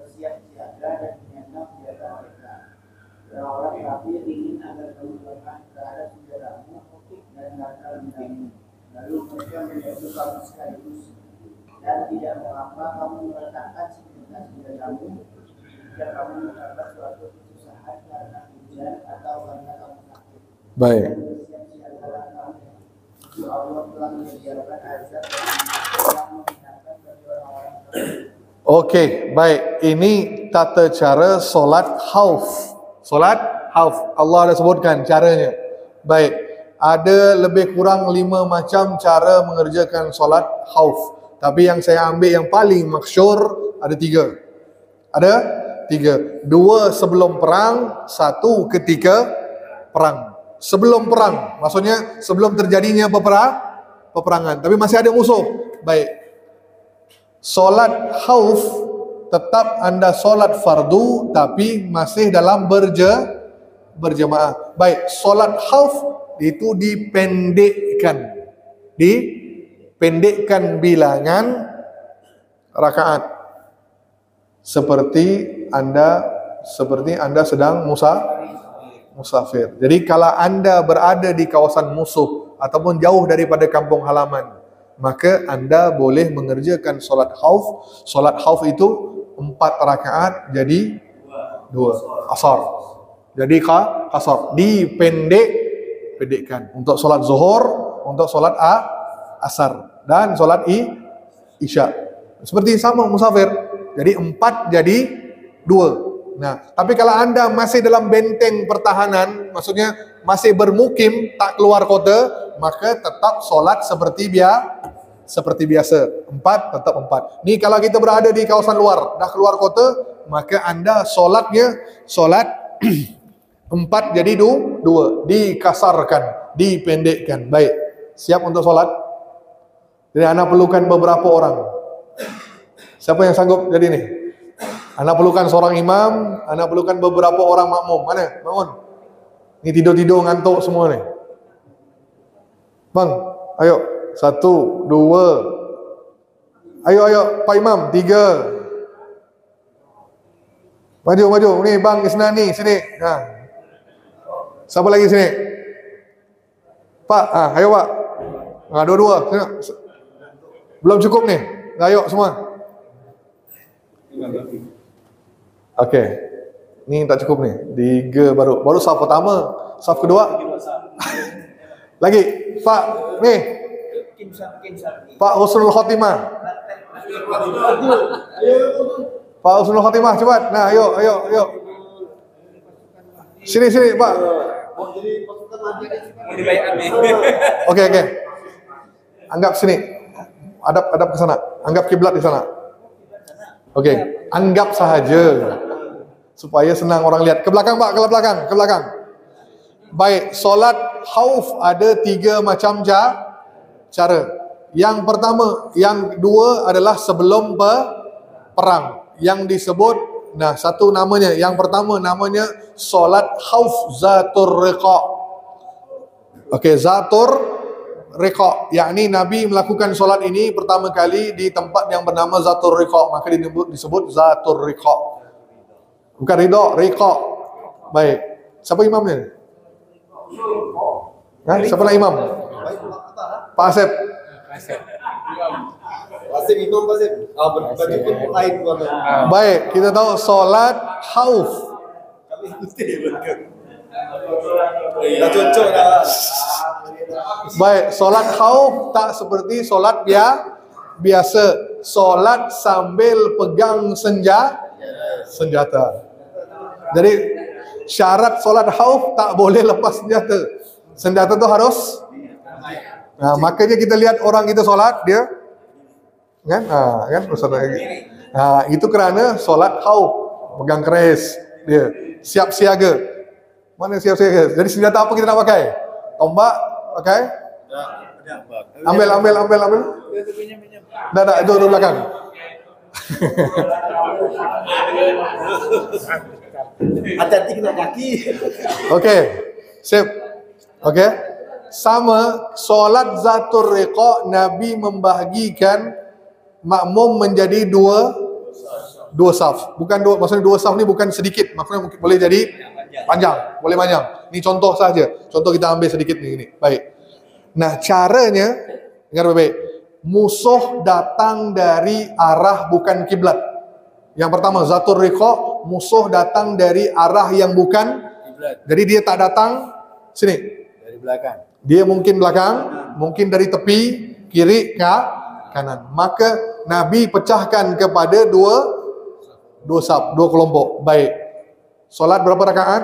siaga dan menyandang senjata mereka. Orang kafir ingin agar kamu lemah terhadap senjatamu dan nakal denganmu, lalu mereka menyerbu kamu sekaligus, dan tidak mengapa kamu meletakkan senjatamu jika kamu mendapat suatu kesusahan karena hujan atau karena kamu sakit. Baik. Bersiap-siagalah kamu. Allah telah menyediakan azab yang menghinakan bagi orang-orang kafir. Oke, baik. Ini tata cara solat khauf. Solat khauf. Allah ada sebutkan caranya. Baik. Ada lebih kurang 5 macam cara mengerjakan solat khauf. Tapi yang saya ambil yang paling masyhur ada 3. Ada 3. 2 sebelum perang, 1 ketika perang. Sebelum perang, maksudnya sebelum terjadinya peperangan. Tapi masih ada musuh. Baik. Solat khauf tetap anda solat fardu tapi masih dalam berjemaah. Baik, solat khauf itu dipendekkan. Dipendekkan bilangan rakaat. Seperti anda sedang musafir. Jadi kalau anda berada di kawasan musuh ataupun jauh daripada kampung halaman, maka anda boleh mengerjakan solat khauf. Solat khauf itu 4 rakaat jadi 2 asar. Jadi qasar, dipendekkan untuk solat zuhur, untuk solat asar dan solat isya. Seperti sama musafir. Jadi 4 jadi 2. Nah, tapi kalau anda masih dalam benteng pertahanan, maksudnya masih bermukim, tak keluar kota, maka tetap solat seperti biasa. 4 tetap 4. Ni kalau kita berada di kawasan luar, dah keluar kota, maka anda solat 4 jadi 2, dikasarkan, dipendekkan. Baik, siap untuk solat? Jadi anda perlukan beberapa orang. Siapa yang sanggup jadi ni? Anda perlukan seorang imam, anda perlukan beberapa orang makmum. Mana? Bangun. Ni tidur-tidur ngantuk semua ni. Bang, ayo. 1, 2. Ayo Pak Imam, 3. Maju. Ni bang Isnan ni, sini. Ha. Siapa lagi sini? Pak, ayo Pak. Dua-dua. Belum cukup ni. Ayo semua. Okey. Ni tak cukup ni. 3 baru saf pertama, saf kedua. Lagi, Pak, ni. Pak Husnul Khotimah. Pak Husnul Khotimah, cepat. Nah, ayo. Sini, Pak. Okey. Anggap sini. Hadap ke sana. Anggap kiblat di sana. Okey, anggap sahaja. Supaya senang orang lihat. Ke belakang Pak, ke belakang. Baik, solat khauf ada 3 macam cara. Yang pertama, yang 2 adalah sebelum perang. Yang disebut, satu namanya, yang pertama namanya solat khauf zatur riqa. Okey, zatur riqa, yakni Nabi melakukan solat ini pertama kali di tempat yang bernama zatur riqa, maka disebut zatur riqa. Bukan ridha, riqa. Baik. Siapa imamnya? Siapa nak imam? Pak Asep. Imam Pak Asep. Baju pun lain warna. Baik, kita tahu solat khauf. Cocok dah. Baik, solat khauf tak seperti solat biasa. Solat sambil pegang senjata. Jadi syarat solat khauf tak boleh lepas senjata. Senjata tu harus. Makanya kita lihat orang kita solat, dia Kan? Kan Ustaz. Itu kerana solat khauf, pegang keris dia, siap siaga. Mana siap siaga? Jadi senjata apa kita nak pakai? Tombak pakai? Ambil. Dah, itu belakang. Hati-hati kena kaki. Okey. Sip. Okey. Sama solat zatul riqa, Nabi membahagikan makmum menjadi dua saf. Bukan dua, maksudnya dua saf ni bukan sedikit, maksudnya boleh jadi panjang, boleh panjang. Ni contoh saja. Contoh kita ambil sedikit ni. Baik. Nah, caranya dengar baik-baik. Musuh datang dari arah bukan kiblat. Yang pertama, zatul riqa, musuh datang dari arah yang bukan kiblat. Jadi dia tak datang sini. Dari belakang. Dia mungkin belakang, mungkin dari tepi, kiri ke kanan. Maka Nabi pecahkan kepada dua saf, dua kelompok. Baik. Solat berapa rakaat?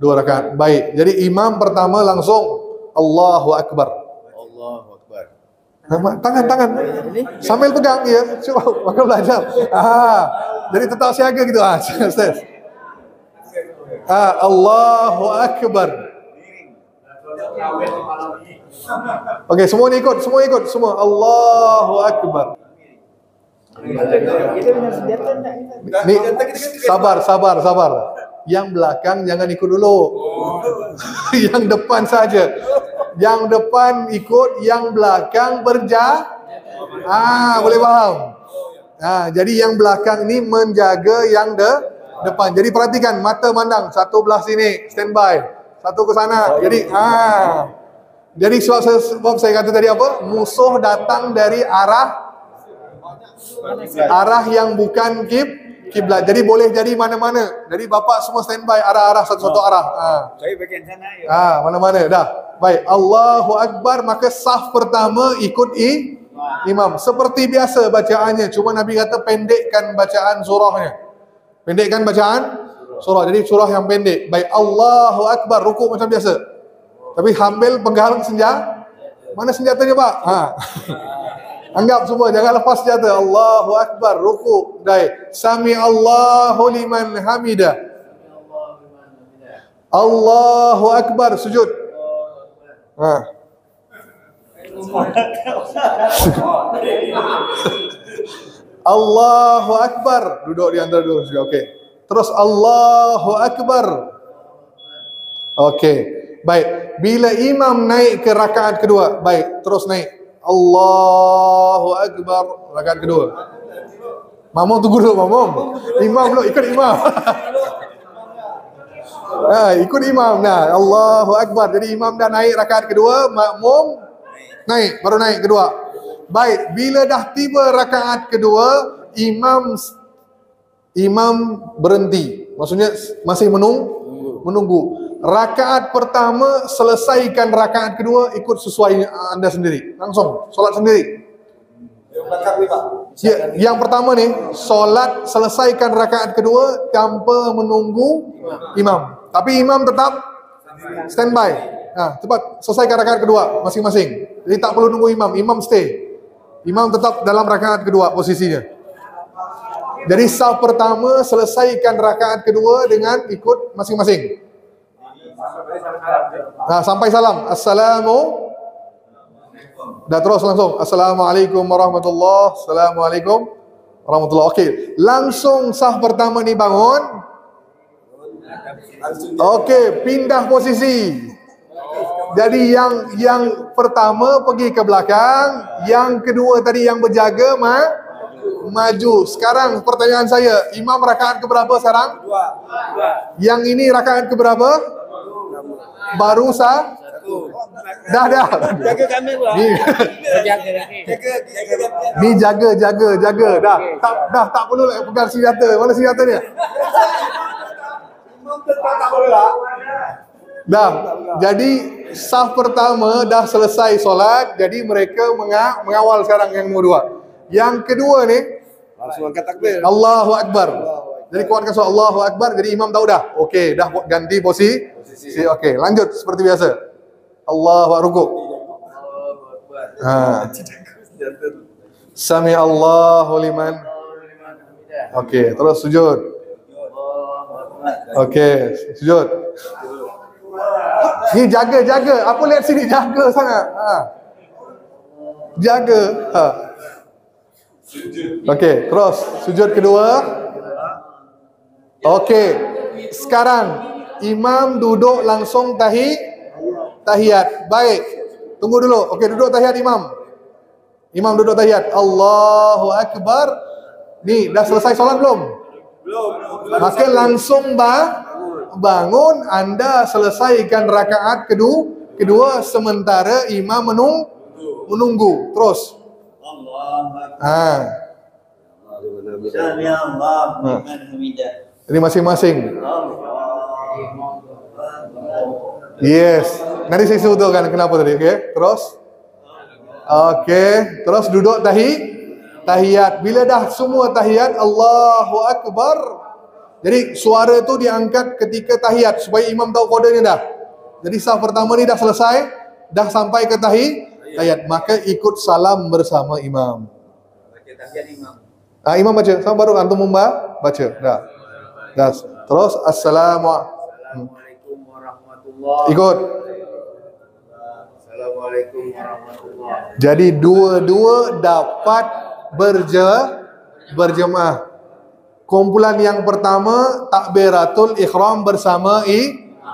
Dua rakaat. Baik. Jadi imam pertama langsung Allahu Akbar. Allahu Akbar. Tangan. Sambil pegang ya. Coba maka belajar. Jadi tetap siaga gitu. Allahu Akbar. Okey, semua ni ikut, semua Allahu Akbar. Ni sabar. Yang belakang jangan ikut dulu. Yang depan saja. Yang depan ikut, yang belakang boleh faham. Jadi yang belakang ni menjaga yang depan. Jadi perhatikan, mata mandang, satu belah sini, standby. Satu ke sana. Jadi sebab saya kata tadi apa? Musuh datang dari arah yang bukan kiblat. Jadi boleh jadi mana-mana. Jadi bapak semua standby arah-arah satu-satu arah. Saya bagian sana ya. Mana-mana dah. Baik, Allahu Akbar, maka saf pertama ikut imam. Seperti biasa bacaannya, cuma Nabi kata pendekkan bacaan surahnya. Pendekkan bacaan surah. Jadi surah yang pendek. Baik, Allahu Akbar, rukuk macam biasa. Tapi ambil pegang senjata. Mana senjatanya, Pak? Anggap semua, jangan lepas senjata. Allahu Akbar, rukuk. Baik. Sami Allahu liman hamidah. Allahu Akbar, sujud. Allahu Akbar, duduk di antara dua. Okey. Terus Allahu Akbar. Okey. Baik. Bila imam naik ke rakaat kedua, baik, terus naik. Allahu Akbar, rakaat kedua. Makmum tunggu dulu, makmum. Imam dulu, ikut imam. Ikut imam. Nah, Allahu Akbar. Jadi imam dah naik rakaat kedua, makmum naik, baru naik kedua. Baik, bila dah tiba rakaat kedua, imam berhenti. Maksudnya masih menunggu. Rakaat pertama selesaikan rakaat kedua, ikut sesuai anda sendiri. Langsung solat sendiri. Yang pertama ni, solat selesaikan rakaat kedua tanpa menunggu imam. Tapi imam tetap standby. Cepat selesaikan rakaat kedua masing-masing. Jadi tak perlu nunggu imam. Imam stay. Imam tetap dalam rakaat kedua posisinya. Jadi saf pertama selesaikan rakaat kedua dengan ikut masing-masing. Sampai salam. Dah terus langsung. Assalamualaikum warahmatullahi. Assalamualaikum warahmatullahi. Okey, langsung saf pertama ni bangun. Okey, pindah posisi. Jadi yang pertama pergi ke belakang, yang kedua tadi yang berjaga maju. Sekarang pertanyaan saya, imam rakaat keberapa sekarang? Dua. Yang ini rakaat keberapa? Baru satu. Dah. Jaga kamera. Ni jaga. Dah. Tak perlu lah pegang senjata. Mana senjata dia? Dah. Jadi saf pertama dah selesai solat. Jadi mereka mengawal sekarang yang nombor dua. Yang kedua ni Langsung angkat takbir. Allahu Akbar. Jadi kuatkan suara Allahu Akbar. Jadi imam tahu dah. Okey, dah ganti posisi. Okey, lanjut seperti biasa. Allahu Akbar, rukuk. Sami Allahu liman. Okey, terus sujud. Okey, sujud. Ni jaga. Aku lihat sini jaga sangat. Jaga. Okey, terus sujud kedua. Okey. Sekarang imam duduk langsung tahiyat. Baik. Tunggu dulu. Okey, duduk tahiyat imam. Imam duduk tahiyat. Allahu Akbar. Ni dah selesai solat belum? Belum. Maka langsung bangun, anda selesaikan rakaat kedua sementara imam menunggu. Terus. Ini masing-masing. Yes. Nanti saya sebutkan kenapa tadi. Okey. Terus. Okey. Terus duduk tahiyat. Bila dah semua tahiyat, Allahu Akbar. Jadi suara tu diangkat ketika tahiyat supaya imam tahu kodenya dah. Jadi saf pertama ni dah selesai, dah sampai ke tahiyat, maka ikut salam bersama imam. Imam baca, sama baru antum baca. Dah. Terus assalamualaikum warahmatullahi. Ikut. Assalamualaikum warahmatullahi. Jadi dua-dua dapat berjemaah. Kumpulan yang pertama takbiratul ihram bersama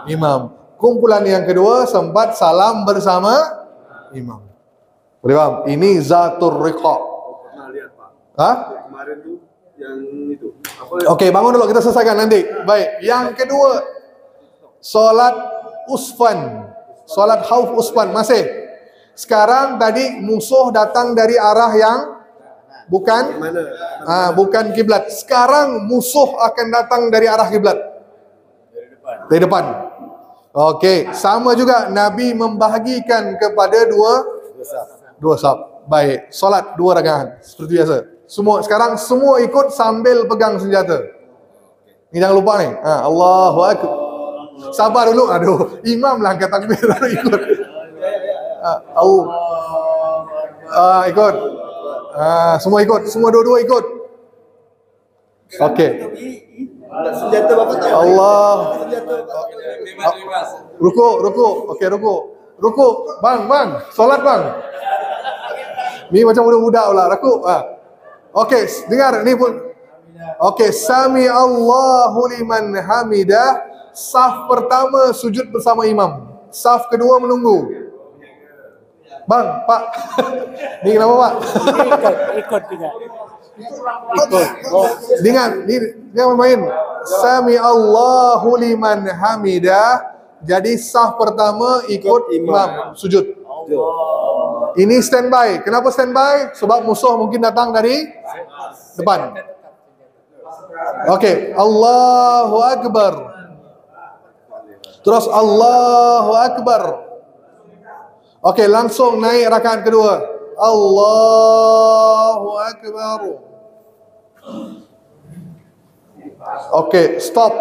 imam. Kumpulan yang kedua sempat salam bersama imam. Boleh faham? Ini zatul riqa. Pernah lihat Pak. Kemarin tuh yang itu. Okey, bangun dulu, kita selesaikan nanti. Baik, yang kedua solat usfan. Solat khauf usfan masih. Sekarang tadi musuh datang dari arah yang bukan kiblat. Sekarang musuh akan datang dari arah kiblat. Dari depan. Okey, sama juga Nabi membahagikan kepada dua saf. Baik, solat 2 rakaat seperti biasa. Sekarang semua ikut sambil pegang senjata. Ni jangan lupa ni. Allahu Akbar. Sabar dulu. Aduh, imam lah angkat takbir ikut. Ikut. Semua ikut, semua dua-dua ikut. Okey. Senjata Bapak tahu. Allah. Ruku. Okey, ruku. Bang. Solat bang. Ni macam budak-budak pula. Ruku. Okey, dengar ni pun. Okey, sami Allahu liman hamidah. Saf pertama sujud bersama imam. Saf kedua menunggu. Bang, Pak. Ni kenapa Pak? Ikut juga. Dengar, ni jangan main. Sami Allahu liman hamidah. Jadi saf pertama ikut imam sujud. Ini standby. Kenapa standby? Sebab musuh mungkin datang dari depan. Okey, Allahu Akbar. Terus Allahu Akbar. Okey, langsung naik rakaat kedua. Allahu Akbar. Okey, stop.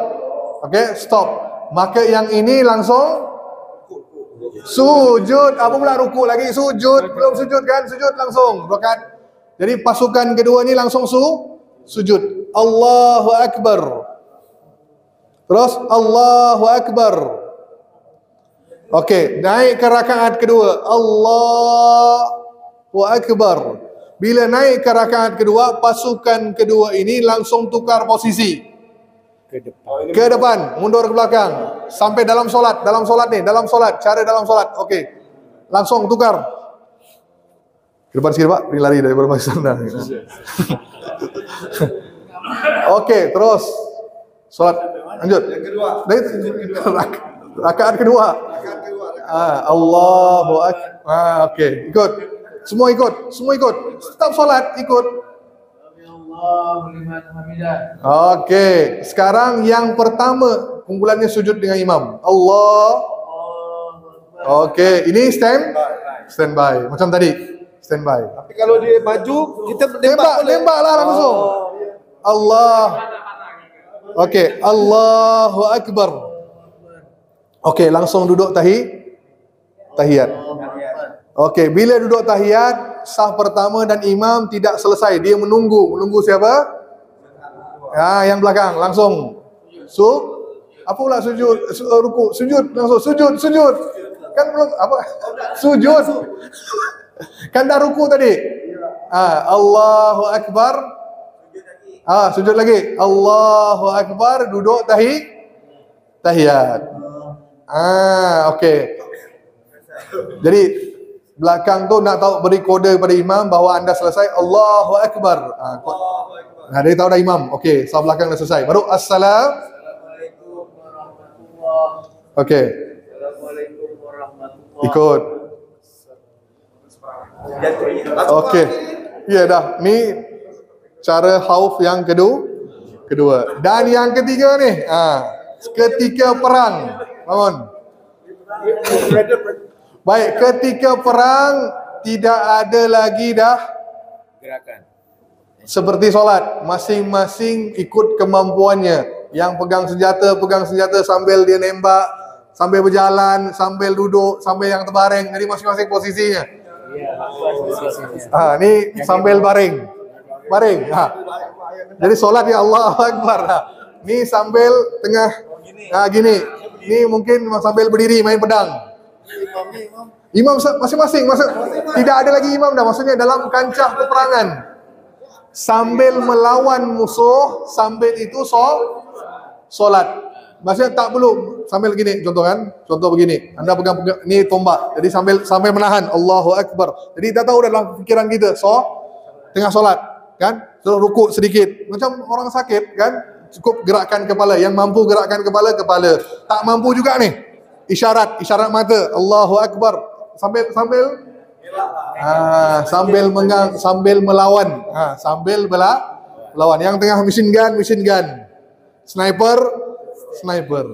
Okey, stop. Maka yang ini langsung sujud. Apa pula ruku lagi? Sujud. Belum sujud kan? Sujud langsung. Rakaat. Jadi pasukan kedua ni langsung sujud. Allahu Akbar. Terus Allahu Akbar. Okey, naik ke rakaat kedua. Allahu Akbar. Bila naik ke rakaat kedua, pasukan kedua ini langsung tukar posisi. Ke depan, mundur ke belakang. Sampai dalam solat. Dalam solat, cara dalam solat. Okey. Langsung tukar. Ke depan sikit Pak, lari daripada masa sana. Okey, terus. Solat. Lanjut. Yang kedua. Rakaat kedua. Allahu Akbar. Okey, ikut. Semua ikut. Tetap solat, ikut. Okey, sekarang yang pertama kumpulannya sujud dengan imam. Allah. Okey, ini standby. Macam tadi, standby. Tapi kalau dia maju, kita tembaklah langsung. Allah. Okey, Allahu Akbar. Okey, langsung duduk tahiyat. Okey, bila duduk tahiyat, saf pertama dan imam tidak selesai, dia menunggu. Menunggu siapa? Yang belakang langsung apa pula sujud, ruku, sujud langsung sujud. Kan belum apa? Sujud. Kan dah ruku tadi. Allahu akbar. Sujud lagi. Allahu akbar, duduk tahiyat. Okey. Jadi belakang tu nak tahu beri kode kepada imam bahawa anda selesai. Allahu akbar. Dia tahu dah imam. Okey, saf belakang dah selesai. Baru Assalamualaikum warahmatullahi. Okey. Assalamualaikum warahmatullahi. Ikut. Okey. Ya dah. Ni cara khauf yang kedua. Dan yang ketiga ni, ketika perang. Bangun. Baik, ketika perang tidak ada lagi dah Gerakan. seperti solat, masing-masing ikut kemampuannya. Yang pegang senjata sambil dia nembak, sambil berjalan, sambil duduk, sambil yang terbaring. Jadi masing-masing posisinya. Ni sambil baring. Jadi solat ya Allahu Akbar. Ni sambil tengah gini. Ni mungkin sambil berdiri main pedang. Imam masing-masing. Tidak ada lagi imam dah. Maksudnya dalam kancah peperangan. Sambil melawan musuh, sambil itu solat. Maksudnya tak perlu sambil gini, contoh begini. Anda pegang ni tombak. Jadi sambil menahan Allahu Akbar. Jadi dah tahu dalam fikiran kita, tengah solat, kan? Terus rukuk sedikit. Macam orang sakit, kan? Cukup gerakkan kepala. Yang mampu gerakkan kepala. Tak mampu juga nih. Isyarat mata. Allahu Akbar. Sambil melawan. Sambil melawan. Yang tengah machine gun. Sniper.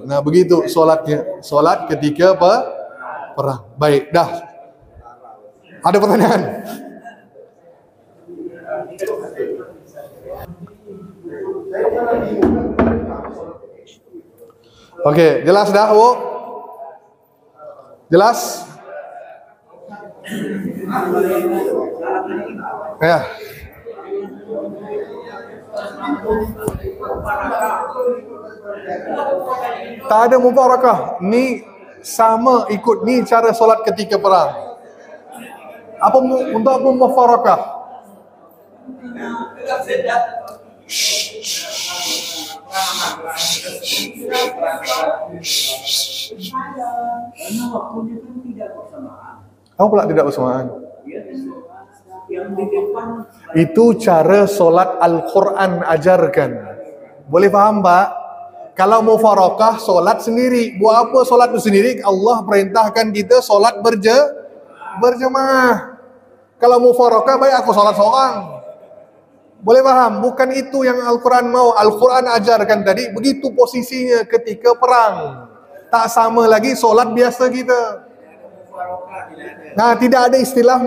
Nah, begitu solatnya. Solat ketika perang. Baik, dah. Ada pertanyaan? Okey, jelas dah, Bu? Jelas? Ya. Tak ada mubarakah. Ni sama ikut ni cara solat ketika perang. Untuk apa mubarakah? Apa pula tidak bersamaan? Itu cara solat Al-Quran ajarkan. Boleh faham, Pak? Kalau mufarakah, solat sendiri. Buat apa solat itu sendiri? Allah perintahkan kita solat berjemaah. Kalau mufarakah, baik aku solat seorang. Boleh faham? Bukan itu yang Al-Quran mau. Al-Quran ajarkan tadi, begitu posisinya ketika perang. Tak sama lagi solat biasa kita. Nah, tidak ada istilah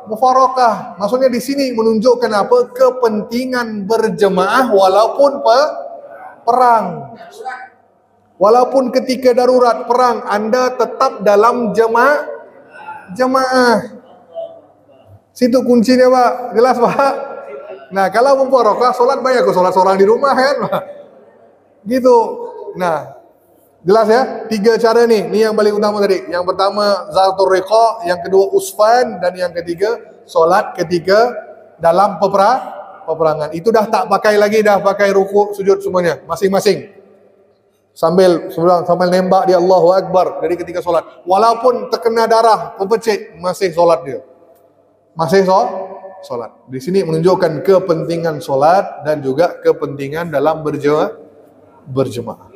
mufarakah. Maksudnya di sini menunjukkan apa? Kepentingan berjemaah walaupun perang. Walaupun ketika darurat perang, anda tetap dalam jemaah. Situ kuncinya, Pak. Jelas, Pak? Nah, kalau mufarakah, solat baik aku solat seorang di rumah, kan? Gitu. Nah, jelas ya? 3 cara nih. Ini yang paling utama tadi. Yang pertama Zatul Riqa, yang kedua Usfan, dan yang ketiga solat ketika dalam peperangan. Itu dah tak pakai lagi, dah pakai rukuk, sujud semuanya masing-masing. Sambil nembak dia Allahu Akbar dari ketika solat. Walaupun terkena darah, pepecik, masih solat dia. Masih solat. Di sini menunjukkan kepentingan solat dan juga kepentingan dalam berjemaah.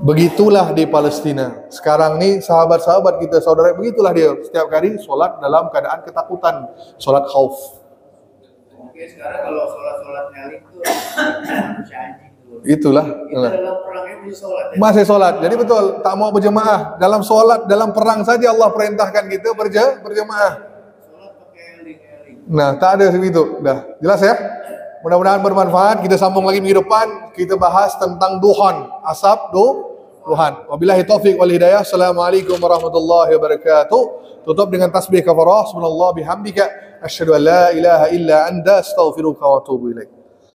Begitulah di Palestina. Sekarang ni sahabat-sahabat kita, saudara, begitulah dia. Setiap kali solat dalam keadaan ketakutan, solat khauf. Oke, sekarang kalau solat nyali itu Itulah. kita dalam perangnya masih solat. Ya? Masih solat. Jadi betul, tak mau berjemaah. Dalam solat, dalam perang saja Allah perintahkan kita berjemaah. Nah, tak ada segitu. Dah, jelas ya? Mudah-mudahan bermanfaat. Kita sambung lagi minggu depan. Kita bahas tentang duhan, asap Tuhan. Wabillahi taufik wal hidayah. Assalamualaikum warahmatullahi wabarakatuh. Tutup dengan tasbih kafarah. Subhanallah bihamdika. Asyhadu an la ilaha illa anta astaghfiruka wa atubu ilaik.